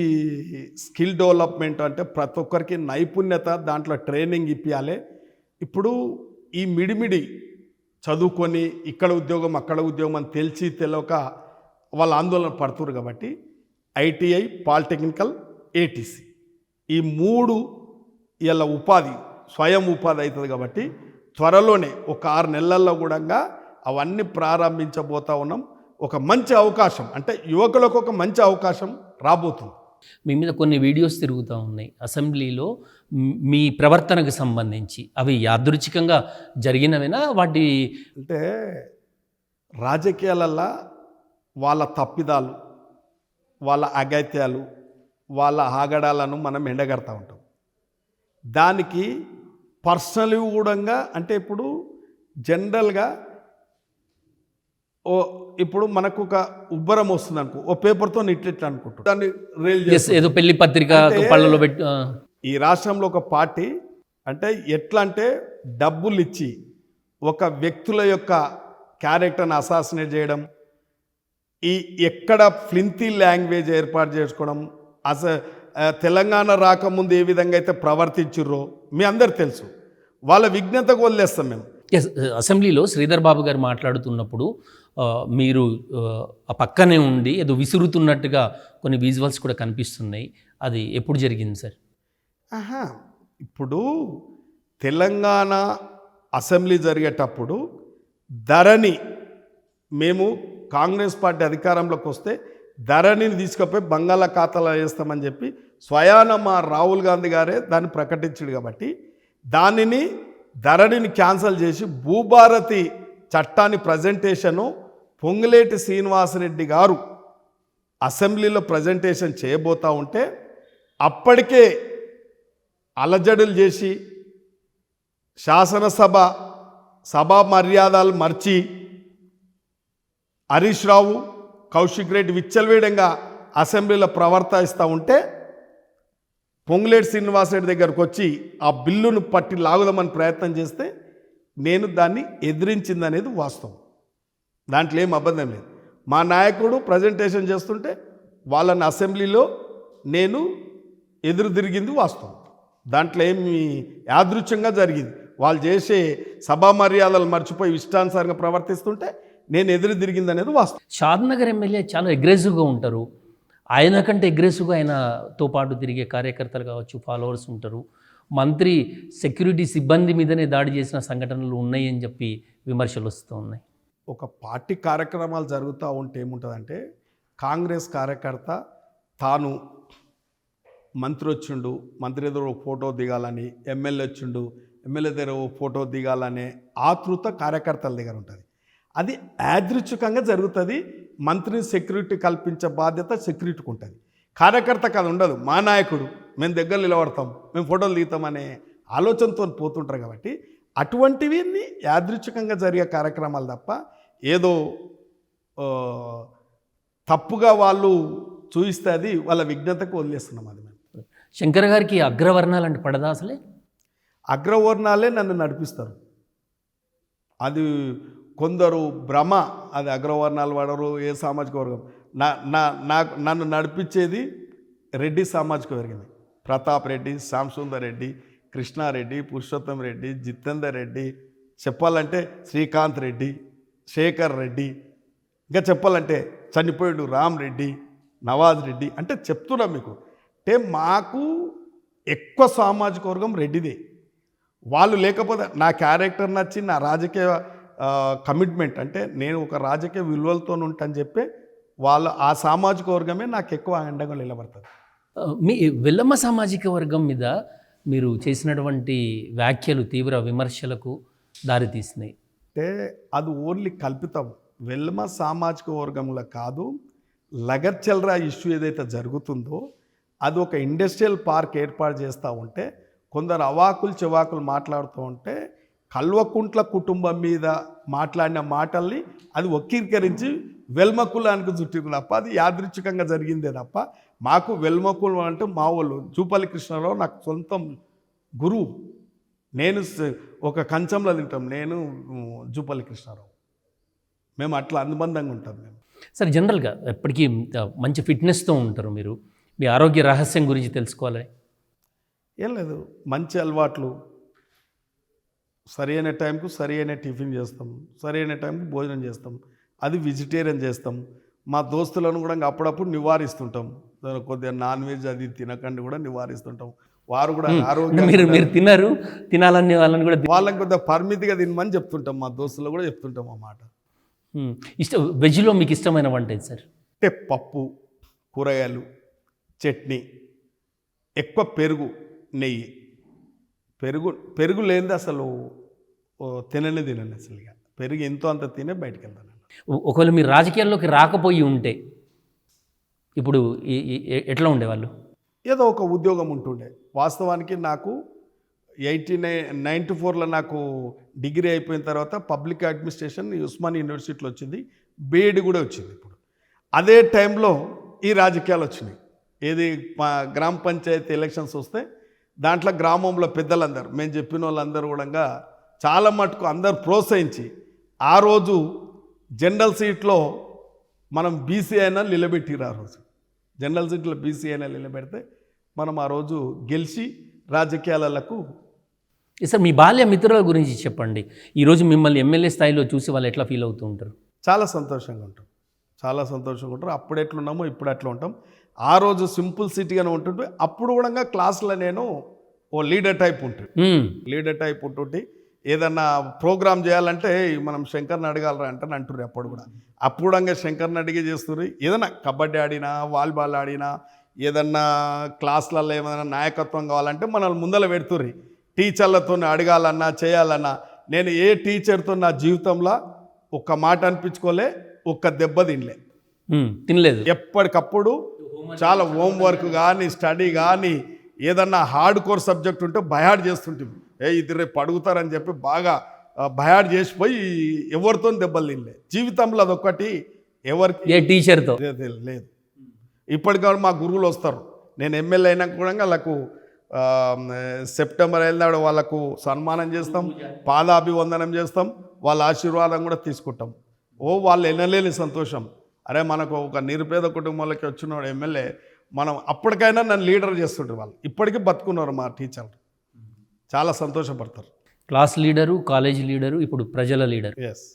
స్కిల్ డెవలప్మెంట్, అంటే ప్రతి ఒక్కరికి నైపుణ్యత, దాంట్లో ట్రైనింగ్ ఇప్పించాలి. ఇప్పుడు ఈ మిడిమిడి చదువుకొని ఇక్కడ ఉద్యోగం అక్కడ ఉద్యోగం అని తెలియక వాళ్ళు ఆందోళన పడుతున్నారు. కాబట్టి ఐటీఐ, పాలిటెక్నికల్, ఏటీసీ ఈ 3 ఇలా ఉపాధి, స్వయం ఉపాధి అవుతుంది. కాబట్టి త్వరలోనే ఒక 6 నెలల్లో కూడా అవన్నీ ప్రారంభించబోతా ఉన్నాం. ఒక మంచి అవకాశం, అంటే యువకులకు ఒక మంచి అవకాశం రాబోతుంది. మీ మీద కొన్ని వీడియోస్ తిరుగుతూ ఉన్నాయి అసెంబ్లీలో మీ ప్రవర్తనకు సంబంధించి. అవి యాదృచ్ఛికంగా జరిగినవేనా? వాటి అంటే రాజకీయాలల్లో వాళ్ళ తప్పిదాలు, వాళ్ళ అగత్యాలు, వాళ్ళ ఆగడాలను మనం ఎండగడతా ఉంటాం. దానికి పర్సనల్ కూడా, అంటే ఇప్పుడు జనరల్గా ఇప్పుడు మనకు ఒక ఉబ్బరం వస్తుంది అనుకో, ఓ పేపర్తో ఇట్లా అనుకుంటాం, దాన్ని ఏదో పెళ్లి పత్రిక పళ్ళలో పెట్టి. ఈ రాష్ట్రంలో ఒక పార్టీ అంటే ఎట్లా అంటే డబ్బులు ఇచ్చి ఒక వ్యక్తుల యొక్క క్యారెక్టర్ని అసాసినేట్ చేయడం, ఈ ఎక్కడ ఫ్లింతీ లాంగ్వేజ్ ఏర్పాటు చేసుకోవడం, తెలంగాణ రాకముందు ఏ విధంగా అయితే ప్రవర్తించుర్రో మీ అందరు తెలుసు. వాళ్ళ విజ్ఞతకు వదిలేస్తాం మేము. అసెంబ్లీలో శ్రీధర్ బాబు గారు మాట్లాడుతున్నప్పుడు మీరు ఆ పక్కనే ఉండి ఏదో విసురుతున్నట్టుగా కొన్ని విజువల్స్ కూడా కనిపిస్తున్నాయి. అది ఎప్పుడు జరిగింది సార్? ఇప్పుడు తెలంగాణ అసెంబ్లీ జరిగేటప్పుడు ధరణి, మేము కాంగ్రెస్ పార్టీ అధికారంలోకి వస్తే ధరణిని తీసుకుపోయి బంగాళాఖాతంలో వేస్తామని చెప్పి స్వయాన మా రాహుల్ గాంధీ గారే దాన్ని ప్రకటించాడు. కాబట్టి దానిని ధరణిని క్యాన్సల్ చేసి భూభారతి చట్టాన్ని ప్రజెంటేషను పొంగులేటి శ్రీనివాసరెడ్డి గారు అసెంబ్లీలో ప్రజెంటేషన్ చేయబోతూ ఉంటే అప్పటికే అలజడులు చేసి శాసనసభ సభా మర్యాదలు మర్చి హరీష్ రావు, కౌశిక్ రెడ్డి విచ్చలవేడంగా అసెంబ్లీలో ప్రవర్తిస్తూ ఉంటే పొంగులేటి శ్రీనివాసరెడ్డి దగ్గరకు వచ్చి ఆ బిల్లును పట్టి లాగుదామని ప్రయత్నం చేస్తే నేను దాన్ని ఎదిరించింది అనేది వాస్తవం. దాంట్లో ఏం అబద్ధం లేదు. మా నాయకుడు ప్రజెంటేషన్ చేస్తుంటే వాళ్ళని అసెంబ్లీలో నేను ఎదురు తిరిగింది వాస్తవం. దాంట్లో ఏమి యాదృచ్ఛంగా జరిగింది. వాళ్ళు చేసే సభా మర్యాదలు మర్చిపోయి ఇష్టానుసారంగా ప్రవర్తిస్తుంటే నేను ఎదురు తిరిగింది అనేది వాస్తవం. షాద్నగర్ ఎమ్మెల్యే చాలా అగ్రెసివ్గా ఉంటారు. ఆయన కంటే అగ్రెసివ్గా ఆయనతో పాటు తిరిగే కార్యకర్తలు కావచ్చు, ఫాలోవర్స్ ఉంటారు. మంత్రి సెక్యూరిటీ సిబ్బంది మీదనే దాడి చేసిన సంఘటనలు ఉన్నాయి అని చెప్పి విమర్శలు వస్తూ ఉన్నాయి. ఒక పార్టీ కార్యక్రమాలు జరుగుతూ ఉంటే ఏముంటుందంటే, కాంగ్రెస్ కార్యకర్త తాను మంత్రి వచ్చిండు, మంత్రి దగ్గర ఒక ఫోటో దిగాలని, ఎమ్మెల్యే వచ్చిండు, ఎమ్మెల్యే దగ్గర ఒక ఫోటో దిగాలనే ఆతృత కార్యకర్తల దగ్గర ఉంటుంది. అది యాదృచ్ఛికంగా జరుగుతుంది. మంత్రిని సెక్యూరిటీ కల్పించే బాధ్యత సెక్యూరిటీకి ఉంటుంది. కార్యకర్తకు అది ఉండదు. మా నాయకుడు, మేము దగ్గర నిలబడతాం, మేము ఫోటోలు దిగుతామనే ఆలోచనతో పోతుంటారు. కాబట్టి అటువంటివి యాదృచ్ఛికంగా జరిగే కార్యక్రమాలు తప్ప ఏదో తప్పుగా వాళ్ళు చూయిస్తే అది వాళ్ళ విజ్ఞతకు వదిలేస్తున్నాం. అది మేము శంకర్ గారికి అగ్రవర్ణాలు అంటే పడదా అసలే? అగ్రవర్ణాలే నన్ను నడిపిస్తారు. అది కొందరు భ్రమ. అది అగ్రవర్ణాలు వాడరు, ఏ సామాజిక వర్గం. నన్ను నడిపించేది రెడ్డి సామాజిక వర్గమే. ప్రతాప్ రెడ్డి, శ్యాంసుందర్ రెడ్డి, కృష్ణారెడ్డి, పురుషోత్తం రెడ్డి, జితేందర్ రెడ్డి, చెప్పాలంటే శ్రీకాంత్ రెడ్డి, శేఖర్ రెడ్డి, ఇంకా చెప్పాలంటే చనిపోయాడు రామ్ రెడ్డి, నవాజ్ రెడ్డి, అంటే చెప్తున్నాం మీకు. అంటే మాకు ఎక్కువ సామాజిక వర్గం రెడ్డిదే. వాళ్ళు లేకపోతే నా క్యారెక్టర్ నచ్చి, నా రాజకీయ కమిట్మెంట్ అంటే నేను ఒక రాజకీయ విలువలతో ఉంటాను చెప్పి వాళ్ళు ఆ సామాజిక వర్గమే నాకు ఎక్కువ అండగా నిలబడుతుంది. మీ వెల్లమ్మ సామాజిక వర్గం మీద మీరు చేసినటువంటి వ్యాఖ్యలు తీవ్ర విమర్శలకు దారితీసినాయి. అంటే అది ఓన్లీ కల్పితం. వెల్లమ్మ సామాజిక వర్గంలో కాదు, లగర్చల్రా ఇష్యూ ఏదైతే జరుగుతుందో అది ఒక ఇండస్ట్రియల్ పార్క్ ఏర్పాటు చేస్తూ ఉంటే కొందరు అవాకులు చెవాకులు మాట్లాడుతూ ఉంటే కల్వకుంట్ల కుటుంబం మీద మాట్లాడిన మాటల్ని అది వక్రీకరించి వెల్మకులానికి చుట్టింది తప్ప అది యాదృచ్ఛికంగా జరిగిందే తప్ప మాకు వెల్మకులం అంటే మా వాళ్ళు జూపల్లి కృష్ణారావు నాకు సొంతం గురువు. నేను ఒక కంచంలో తింటాం, నేను జూపల్లి కృష్ణారావు. మేము అట్లా అనుబంధంగా ఉంటాం. మేము సరే, జనరల్గా ఎప్పటికీ మంచి ఫిట్నెస్తో ఉంటారు మీరు. మీ ఆరోగ్య రహస్యం గురించి తెలుసుకోవాలి. ఏం లేదు, మంచి అలవాట్లు, సరైన టైంకు సరైన టిఫిన్ చేస్తాం, సరైన టైంకు భోజనం చేస్తాం, అది వెజిటేరియన్ చేస్తాం. మా దోస్తులను కూడా అప్పుడప్పుడు నివారిస్తుంటాం, కొద్దిగా నాన్ వెజ్ అది తినకండి కూడా నివారిస్తుంటాం. వారు కూడా ఆరోగ్యం మీరు తిన్నారు, తినాలని వాళ్ళని కూడా వాళ్ళకి కొద్దిగా పరిమితిగా తినమని చెప్తుంటాం. మా దోస్తులు కూడా చెప్తుంటాం అన్నమాట. వెజ్లో మీకు ఇష్టమైన వంట ఏంటి సార్? అంటే పప్పు, కూరగాయలు, చట్నీ, ఎక్కువ పెరుగు, నెయ్యి. పెరుగు లేనిది అసలు తిననే అసలు. ఇక పెరుగు ఎంతో అంత తినే బయటకు వెళ్తాను. ఒకవేళ మీరు రాజకీయాల్లోకి రాకపోయి ఉంటే ఇప్పుడు ఎట్లా ఉండేవాళ్ళు? ఏదో ఒక ఉద్యోగం ఉంటుండే. వాస్తవానికి నాకు 94లో నాకు డిగ్రీ అయిపోయిన తర్వాత పబ్లిక్ అడ్మినిస్ట్రేషన్ ఉస్మానియా యూనివర్సిటీలో వచ్చింది, బీఎడ్ కూడా వచ్చింది. ఇప్పుడు అదే టైంలో ఈ రాజకీయాలు వచ్చినాయి. ఏది గ్రామ పంచాయతీ ఎలక్షన్స్ వస్తే దాంట్లో గ్రామంలో పెద్దలందరూ, మేము చెప్పిన వాళ్ళందరూ కూడా చాలా మటుకు అందరు ప్రోత్సహించి ఆ రోజు జనరల్ సీట్లో మనం బీసీ అయినా నిలబెట్టిరు. ఆ రోజు జనరల్ సీట్లో బీసీ అయినా నిలబెడితే మనం ఆ రోజు గెలిచి రాజకీయాలకు. సార్, మీ బాల్య మిత్రుల గురించి చెప్పండి. ఈరోజు మిమ్మల్ని ఎమ్మెల్యే స్థాయిలో చూసి వాళ్ళు ఎట్లా ఫీల్ అవుతూ ఉంటారు? చాలా సంతోషంగా ఉంటాం, చాలా సంతోషంగా ఉంటారు. అప్పుడు ఎట్లున్నామో ఇప్పుడు అట్లా ఉంటాం. ఆ రోజు సింపుల్ సిటీగానే ఉంటుంటే అప్పుడు కూడా క్లాస్లో నేను ఓ లీడర్ టైప్ ఉంటుంటే ఏదన్నా ప్రోగ్రామ్ చేయాలంటే మనం శంకర్ని అడగాలరా అంటే అంటుర్రు. అప్పుడు కూడా శంకర్ని అడిగి చేస్తుర్రు. ఏదైనా కబడ్డీ ఆడినా, వాలీబాల్ ఆడినా, ఏదన్నా క్లాసులలో ఏమైనా నాయకత్వం కావాలంటే మనల్ని ముందర పెడుతుర్రు. టీచర్లతో అడగాలన్నా చేయాలన్నా నేను ఏ టీచర్తో నా జీవితంలో ఒక్క మాట అనిపించుకోలే, ఒక్క దెబ్బ తినలేదు. ఎప్పటికప్పుడు చాలా హోంవర్క్ కానీ స్టడీ కానీ ఏదన్నా హార్డ్ కోర్ సబ్జెక్ట్ ఉంటే బయాడ్ చేస్తుంటాం. ఇది రేపు అడుగుతారని చెప్పి బాగా బయాడ్ చేసిపోయి ఎవరితో దెబ్బలు తినలే జీవితంలో. అదొక్కటి ఎవరికి ఏ టీచర్తో లేదు. ఇప్పటికీ మా గురువులు వస్తారు. నేను ఎమ్మెల్యే అయినాక కూడా వాళ్ళకు సెప్టెంబర్ అయినాడు వాళ్ళకు సన్మానం చేస్తాం, పాదాభివందనం చేస్తాం, వాళ్ళ ఆశీర్వాదం కూడా తీసుకుంటాం. వాళ్ళు ఎనలేని సంతోషం. అరే మనకు ఒక నిరుపేద కుటుంబంలోకి వచ్చినోడు ఎమ్మెల్యే, మనం అప్పటికైనా నన్ను లీడర్ చేస్తుంటారు వాళ్ళు. ఇప్పటికీ బతుకున్నారు మా టీచర్లు, చాలా సంతోషపడతారు. క్లాస్ లీడరు, కాలేజ్ లీడరు, ఇప్పుడు ప్రజల లీడర్. ఎస్,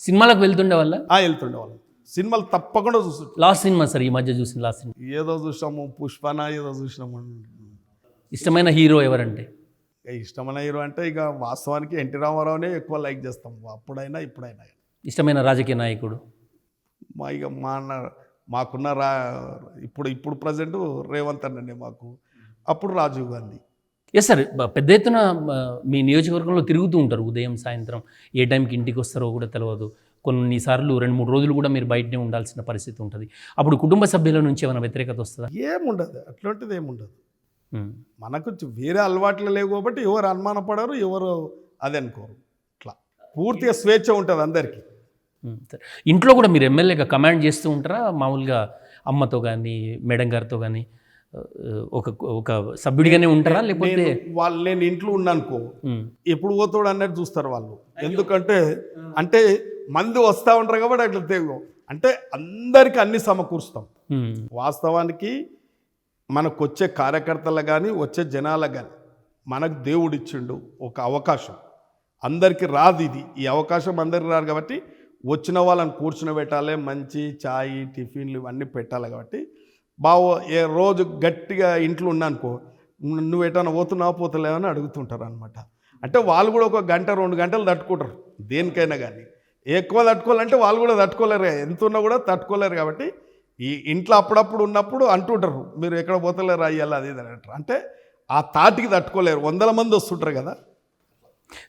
సినిమాలకు వెళ్తుండే వల్ల వెళ్తుండే వాళ్ళు. సినిమాలు తప్పకుండా చూస్తుంటారు. లాస్ట్ సినిమా సార్ ఈ మధ్య చూసిన లాస్ట్ సినిమా ఏదో చూసినాము, పుష్పన ఏదో చూసినాము. ఇష్టమైన హీరో ఎవరంటే? ఇష్టమైన హీరో అంటే ఇక వాస్తవానికి ఎన్టీ రామారావునే ఎక్కువ లైక్ చేస్తాం, అప్పుడైనా ఇప్పుడైనా. ఇష్టమైన రాజకీయ నాయకుడు? ఇక మాకున్న ఇప్పుడు ప్రజెంట్ రేవంత్ అన్నండి మాకు, అప్పుడు రాజీవ్ గాంధీ. ఎస్ సార్, పెద్ద ఎత్తున మీ నియోజకవర్గంలో తిరుగుతూ ఉంటారు ఉదయం సాయంత్రం, ఏ టైంకి ఇంటికి వస్తారో కూడా తెలియదు. కొన్నిసార్లు 2-3 రోజులు కూడా మీరు బయటనే ఉండాల్సిన పరిస్థితి ఉంటుంది. అప్పుడు కుటుంబ సభ్యుల నుంచి ఏమైనా వ్యతిరేకత వస్తుందా? ఏముండదు, అట్లాంటిది ఏముండదు. మనకు వేరే అలవాట్లు లేవు కాబట్టి ఎవరు అనుమానపడరు, ఎవరు అది అనుకోరు. ఇట్లా పూర్తిగా స్వేచ్ఛ ఉంటుంది అందరికీ. ఇంట్లో కూడా మీరు ఎమ్మెల్యేగా కమాండ్ చేస్తూ ఉంటారా? మామూలుగా అమ్మతో కానీ మేడం గారితో కానీ ఒక సభ్యుడిగానే ఉంటారా? లేకపోతే నేను ఇంట్లో ఉన్నానుకో ఎప్పుడు పోతాడు అన్నట్టు చూస్తారు వాళ్ళు. ఎందుకంటే అంటే మంది వస్తూ ఉంటారు కాబట్టి అట్లా తెగు అంటే అందరికీ అన్ని సమకూరుస్తాం. వాస్తవానికి మనకు వచ్చే కార్యకర్తలు కానీ వచ్చే జనాలకు కానీ మనకు దేవుడు ఇచ్చిండు ఒక అవకాశం. అందరికీ రాదు ఇది, ఈ అవకాశం అందరికి రాదు కాబట్టి వచ్చిన వాళ్ళని కూర్చుని పెట్టాలి, మంచి ఛాయ్ టిఫిన్లు ఇవన్నీ పెట్టాలి. కాబట్టి ఏ రోజు గట్టిగా ఇంట్లో ఉన్నానుకో, నువ్వు ఎటన్నా పోతున్నావా పోతలేవని అడుగుతుంటారు అనమాట. అంటే వాళ్ళు కూడా 1-2 గంటలు తట్టుకుంటారు దేనికైనా కానీ. ఎక్కువ తట్టుకోవాలంటే వాళ్ళు కూడా తట్టుకోలేరు, ఎంత ఉన్నా కూడా తట్టుకోలేరు. కాబట్టి ఈ ఇంట్లో అప్పుడప్పుడు ఉన్నప్పుడు అంటుంటారు, మీరు ఎక్కడ పోతలేరు అయ్యాలి అది ఇది అంటారు. అంటే ఆ తాటికి తట్టుకోలేరు, 100 మంది వస్తుంటారు కదా.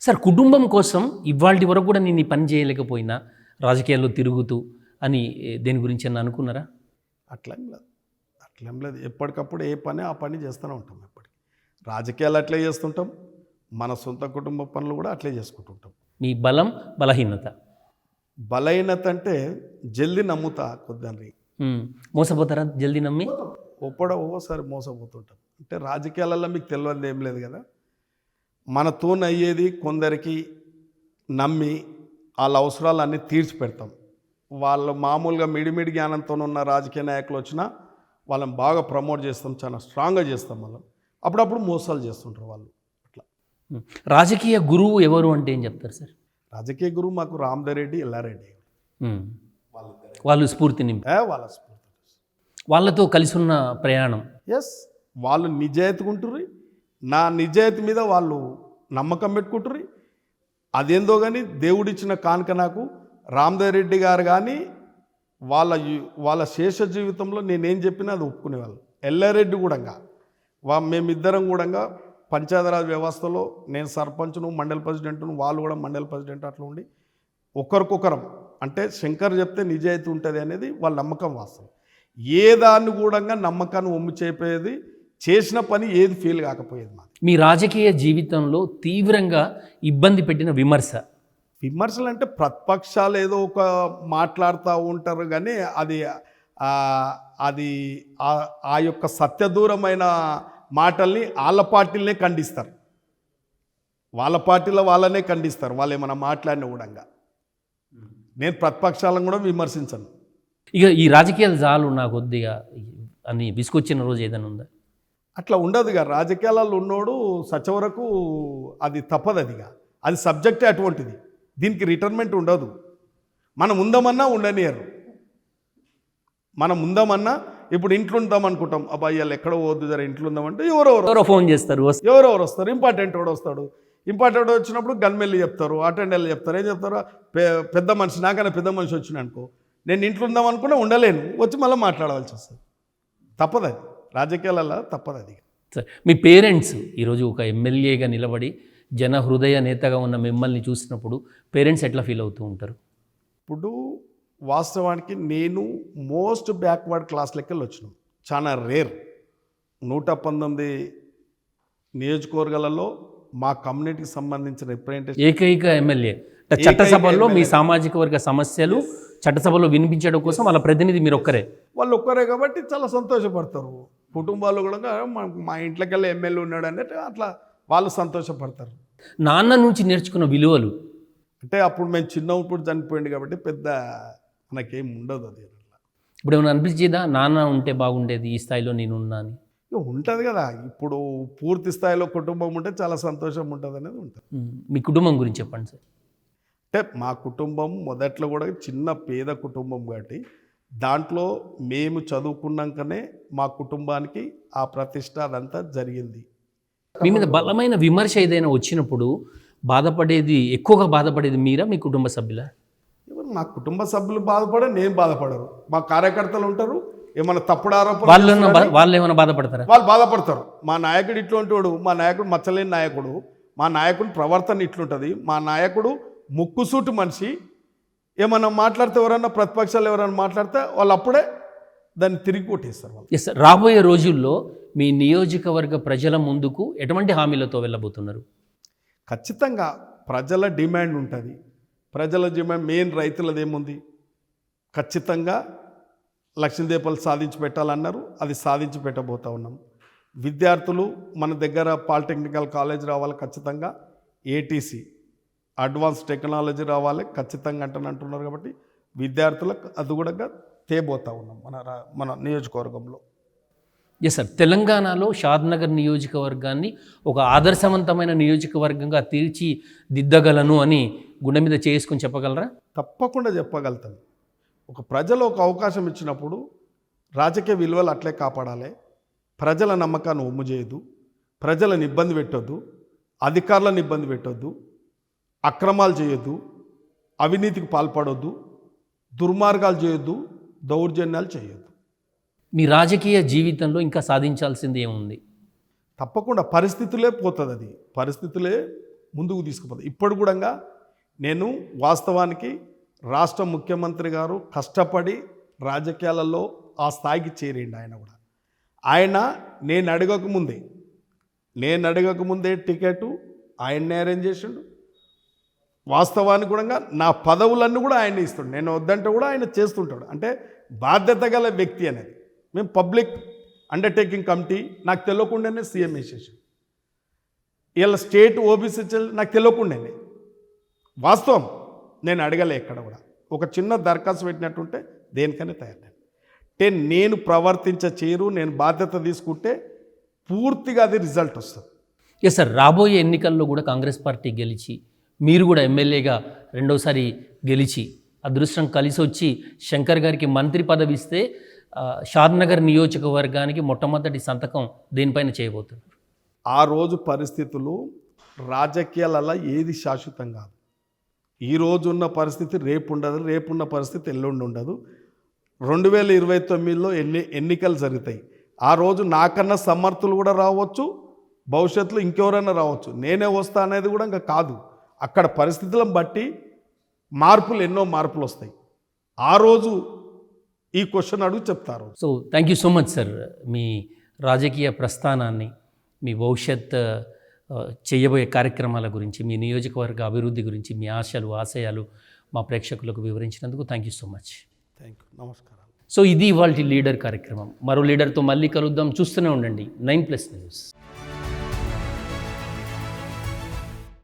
సార్, కుటుంబం కోసం ఇవాళ వరకు కూడా నేను ఈ పని చేయలేకపోయినా రాజకీయాల్లో తిరుగుతూ అని దేని గురించి అని అనుకున్నారా? అట్లేం లేదు, ఎప్పటికప్పుడు ఏ పని ఆ పని చేస్తూనే ఉంటాం. ఎప్పటికీ రాజకీయాలు అట్లే చేస్తుంటాం, మన సొంత కుటుంబ పనులు కూడా అట్లే చేసుకుంటుంటాం. మీ బలం బలహీనత? బలహీనత అంటే జల్దీ నమ్ముతా, కొద్దిని మోసపోతారా జల్దీ నమ్మి? ఒక్కోసారి మోసపోతుంటాం. అంటే రాజకీయాలలో మీకు తెలియదు ఏం లేదు కదా, మనతో అయ్యేది కొందరికి నమ్మి వాళ్ళ అవసరాలు అన్నీ తీర్చి పెడతాం. వాళ్ళు మామూలుగా మిడిమిడి జ్ఞానంతో ఉన్న రాజకీయ నాయకులు వచ్చినా వాళ్ళని బాగా ప్రమోట్ చేస్తాం, చాలా స్ట్రాంగ్గా చేస్తాం. వాళ్ళం అప్పుడప్పుడు మోసాలు చేస్తుంటారు వాళ్ళు. అట్లా రాజకీయ గురువు ఎవరు అంటే ఏం చెప్తారు సార్? రాజకీయ గురువు మాకు రామదారెడ్డి, ఎల్లారెడ్డి. వాళ్ళు స్ఫూర్తి నింపి వాళ్ళ స్ఫూర్తి, వాళ్ళతో కలిసి ఉన్న ప్రయాణం. ఎస్, వాళ్ళు నిజాయితీగా ఉంటుర్రు, నా నిజాయితీ మీద వాళ్ళు నమ్మకం పెట్టుకుంటుర్రు. అదేందో కానీ దేవుడిచ్చిన కానుక నాకు. రామదారెడ్డి గారు కానీ వాళ్ళ శేష జీవితంలో నేనేం చెప్పినా అది ఒప్పుకునేవాళ్ళు. ఎల్లారెడ్డి కూడా మేమిద్దరం కూడా పంచాయతీరాజ్ వ్యవస్థలో నేను సర్పంచ్ను, మండల ప్రెసిడెంట్ను, వాళ్ళు కూడా మండల ప్రెసిడెంట్ అట్లా ఉండి ఒకరికొకరం అంటే శంకర్ చెప్తే నిజాయితీ ఉంటుంది అనేది వాళ్ళ నమ్మకం. వాస్తవం ఏ దాన్ని కూడా నమ్మకాన్ని ఒమ్ము చెప్పేది, చేసిన పని ఏది ఫెయిల్ కాకపోయేది. మీ రాజకీయ జీవితంలో తీవ్రంగా ఇబ్బంది పెట్టిన విమర్శలు అంటే ప్రతిపక్షాలు ఏదో ఒక మాట్లాడుతూ ఉంటారు కానీ అది ఆ యొక్క సత్యదూరమైన మాటల్ని వాళ్ళ పార్టీలనే ఖండిస్తారు, వాళ్ళ పార్టీలో వాళ్ళనే ఖండిస్తారు. వాళ్ళు ఏమైనా మాట్లాడిన కూడా నేను ప్రతిపక్షాలను కూడా విమర్శించను. ఇక ఈ రాజకీయాలు చాలు నాకు కొద్దిగా అని విసుకొచ్చిన రోజు ఏదైనా ఉందా? అట్లా ఉండదుగా, రాజకీయాలలో ఉన్నోడు సచవరకు అది తప్పదు. అది సబ్జెక్టే అటువంటిది, దీనికి రిటర్న్మెంట్ ఉండదు. మనం ఉందామన్నా ఉండనియరు. మనం ఉందామన్నా ఇప్పుడు ఇంట్లో ఉందాం అనుకుంటాం, అబ్బాయి వాళ్ళు ఎక్కడ పోవద్దు జర ఇంట్లో ఉందామంటే ఎవరెవరో ఫోన్ చేస్తారు, ఎవరెవరు వస్తారు, ఇంపార్టెంట్ వాడు వస్తాడు. ఇంపార్టెంట్ వచ్చినప్పుడు గన్మెల్లి చెప్తారు, అటెండర్లు చెప్తారు. ఏం చెప్తారు, పెద్ద మనిషి, నాకన్నా పెద్ద మనిషి వచ్చిన అనుకో, నేను ఇంట్లో ఉందాం అనుకున్నా ఉండలేను, వచ్చి మళ్ళీ మాట్లాడవలసి వస్తుంది. తప్పదు, అది రాజకీయాలలో తప్పదు. అది సార్, మీ పేరెంట్స్ ఈరోజు ఒక ఎమ్మెల్యేగా నిలబడి జన హృదయ నేతగా ఉన్న మిమ్మల్ని చూసినప్పుడు పేరెంట్స్ ఎట్లా ఫీల్ అవుతూ ఉంటారు? ఇప్పుడు వాస్తవానికి నేను మోస్ట్ బ్యాక్వర్డ్ క్లాస్ లెక్కలు వచ్చినాం, చాలా రేర్. 119 నియోజకవర్గాలలో మా కమ్యూనిటీకి సంబంధించిన రిప్రజెంటేషన్ ఏకైక ఎమ్మెల్యే. చట్టసభలో మీ సామాజిక వర్గ సమస్యలు చట్టసభలో వినిపించడం కోసం వాళ్ళ ప్రతినిధి మీరు ఒక్కరే. వాళ్ళు ఒక్కరే కాబట్టి చాలా సంతోషపడతారు. కుటుంబాలు కూడా మా ఇంట్లోకెళ్ళి ఎమ్మెల్యే ఉన్నాడు అన్నట్టు అట్లా వాళ్ళు సంతోషపడతారు. నాన్న నుంచి నేర్చుకున్న విలువలు అంటే అప్పుడు మేము చిన్నప్పుడు చనిపోయింది కాబట్టి పెద్ద మనకేం ఉండదు. అది ఇప్పుడు ఏమైనా అనిపించేదా నాన్న ఉంటే బాగుండేది ఈ స్థాయిలో నేను ఉన్నా అని? ఇక ఉంటుంది కదా, ఇప్పుడు పూర్తి స్థాయిలో కుటుంబం ఉంటే చాలా సంతోషం ఉంటుంది అనేది ఉంటుంది. మీ కుటుంబం గురించి చెప్పండి సార్. అంటే మా కుటుంబం మొదట్లో కూడా చిన్న పేద కుటుంబం కాబట్టి దాంట్లో మేము చదువుకున్నాకనే మా కుటుంబానికి ఆ ప్రతిష్ట అదంతా జరిగింది. మీ మీద బలమైన విమర్శ ఏదైనా వచ్చినప్పుడు ఎక్కువగా బాధపడేది మీరా మీ కుటుంబ సభ్యులా? ఎవరు మా కుటుంబ సభ్యులు బాధపడరు, నేను బాధపడరు. మా కార్యకర్తలు ఉంటారు, ఏమైనా తప్పుడు ఆరోపణలు వాళ్ళు ఏమైనా బాధపడతారా? వాళ్ళు బాధపడతారు. మా నాయకుడు ఇట్లాంటి వాడు, మా నాయకుడు మచ్చలేని నాయకుడు, మా నాయకుడు ప్రవర్తన ఇట్లుంటుంది, మా నాయకుడు ముక్కుసూటి మనిషి, ఏమన్నా మాట్లాడితే ఎవరన్నా ప్రతిపక్షాలు ఎవరైనా మాట్లాడితే వాళ్ళు అప్పుడే దాన్ని తిరిగి కొట్టేస్తారు వాళ్ళు. Yes sir. రాబోయే రోజుల్లో మీ నియోజకవర్గ ప్రజల ముందుకు ఎటువంటి హామీలతో వెళ్ళబోతున్నారు? ఖచ్చితంగా ప్రజల డిమాండ్ ఉంటుంది. ప్రజల డిమాండ్ మెయిన్ రైతులది ఏముంది, ఖచ్చితంగా లక్ష్మీదీపాలు సాధించి పెట్టాలన్నారు, అది సాధించి పెట్టబోతా ఉన్నాం. విద్యార్థులు మన దగ్గర పాలిటెక్నికల్ కాలేజ్ రావాలి, ఖచ్చితంగా ఏటీసీ అడ్వాన్స్ టెక్నాలజీ రావాలి ఖచ్చితంగా అంటున్నారు. కాబట్టి విద్యార్థులకు అది కూడా తేబోతా ఉన్నాం మన నియోజకవర్గంలో. Yes sir. తెలంగాణలో షాద్నగర్ నియోజకవర్గాన్ని ఒక ఆదర్శవంతమైన నియోజకవర్గంగా తీర్చిదిద్దగలను అని గుండె మీద చేసుకుని చెప్పగలరా? తప్పకుండా చెప్పగలుగుతాను. ఒక ప్రజలు ఒక అవకాశం ఇచ్చినప్పుడు రాజకీయ విలువలు అట్లే కాపాడాలి. ప్రజల నమ్మకాన్ని ఒమ్ము చేయొద్దు, ప్రజలను ఇబ్బంది పెట్టొద్దు, అధికారులను ఇబ్బంది పెట్టొద్దు, అక్రమాలు చేయొద్దు, అవినీతికి పాల్పడొద్దు, దుర్మార్గాలు చేయొద్దు, దౌర్జన్యాలు చేయొద్దు. మీ రాజకీయ జీవితంలో ఇంకా సాధించాల్సింది ఏముంది? తప్పకుండా పరిస్థితులే పోతుంది, అది పరిస్థితులే ముందుకు తీసుకుపోతుంది. ఇప్పుడు కూడా నేను వాస్తవానికి రాష్ట్ర ముఖ్యమంత్రి గారు కష్టపడి రాజకీయాలలో ఆ స్థాయికి చేరిండు. ఆయన కూడా నేను అడగకముందే టికెట్ ఆయన్నే అరేంజ్ చేసిండు. వాస్తవానికి కూడా నా పదవులన్నీ కూడా ఆయన ఇస్తుండు, నేను వద్దంటే కూడా ఆయన చేస్తుంటాడు. అంటే బాధ్యత గల వ్యక్తి అనేది. మేము పబ్లిక్ అండర్టేకింగ్ కమిటీ నాకు తెలియకుండానే సీఎం వేసేసాడు. ఇలా స్టేట్ ఓబీసీ నాకు తెలియకుండానే, వాస్తవం నేను అడగలే ఎక్కడ కూడా. ఒక చిన్న దరఖాస్తు పెట్టినట్టుంటే దేనికైనా తయారు. అంటే నేను ప్రవర్తించే చేరు, నేను బాధ్యత తీసుకుంటే పూర్తిగా అది రిజల్ట్ వస్తుంది. Yes sir. రాబోయే ఎన్నికల్లో కూడా కాంగ్రెస్ పార్టీ గెలిచి మీరు కూడా ఎమ్మెల్యేగా రెండోసారి గెలిచి అదృష్టం కలిసి వచ్చి శంకర్ గారికి మంత్రి పదవి ఇస్తే షాద్నగర్ నియోజకవర్గానికి మొట్టమొదటి సంతకం దేనిపైన చేయబోతున్నారు? ఆ రోజు పరిస్థితులు రాజకీయాలలో ఏది శాశ్వతం కాదు. ఈ రోజు ఉన్న పరిస్థితి రేపు ఉండదు, రేపున్న పరిస్థితి ఎల్లుండి ఉండదు. 2029లో ఎన్నికలు జరుగుతాయి. ఆ రోజు నాకన్నా సమర్థులు కూడా రావచ్చు, భవిష్యత్తులో ఇంకెవరైనా రావచ్చు. నేనే వస్తా అనేది కూడా ఇంకా కాదు. అక్కడ పరిస్థితులను బట్టి ఎన్నో మార్పులు వస్తాయి. ఆ రోజు ఈ క్వశ్చన్ అడుగు చెప్తారు. So thank you so much sir. మీ రాజకీయ ప్రస్థానాన్ని, మీ భవిష్యత్ చేయబోయే కార్యక్రమాల గురించి, మీ నియోజకవర్గ అభివృద్ధి గురించి, మీ ఆశయాలు మా ప్రేక్షకులకు వివరించినందుకు thank you so much. Thank you. నమస్కారం. సో ఇది ఇవాల్టి లీడర్ కార్యక్రమం. మరో లీడర్తో మళ్ళీ కలుద్దాం. చూస్తూనే ఉండండి 9+ న్యూస్.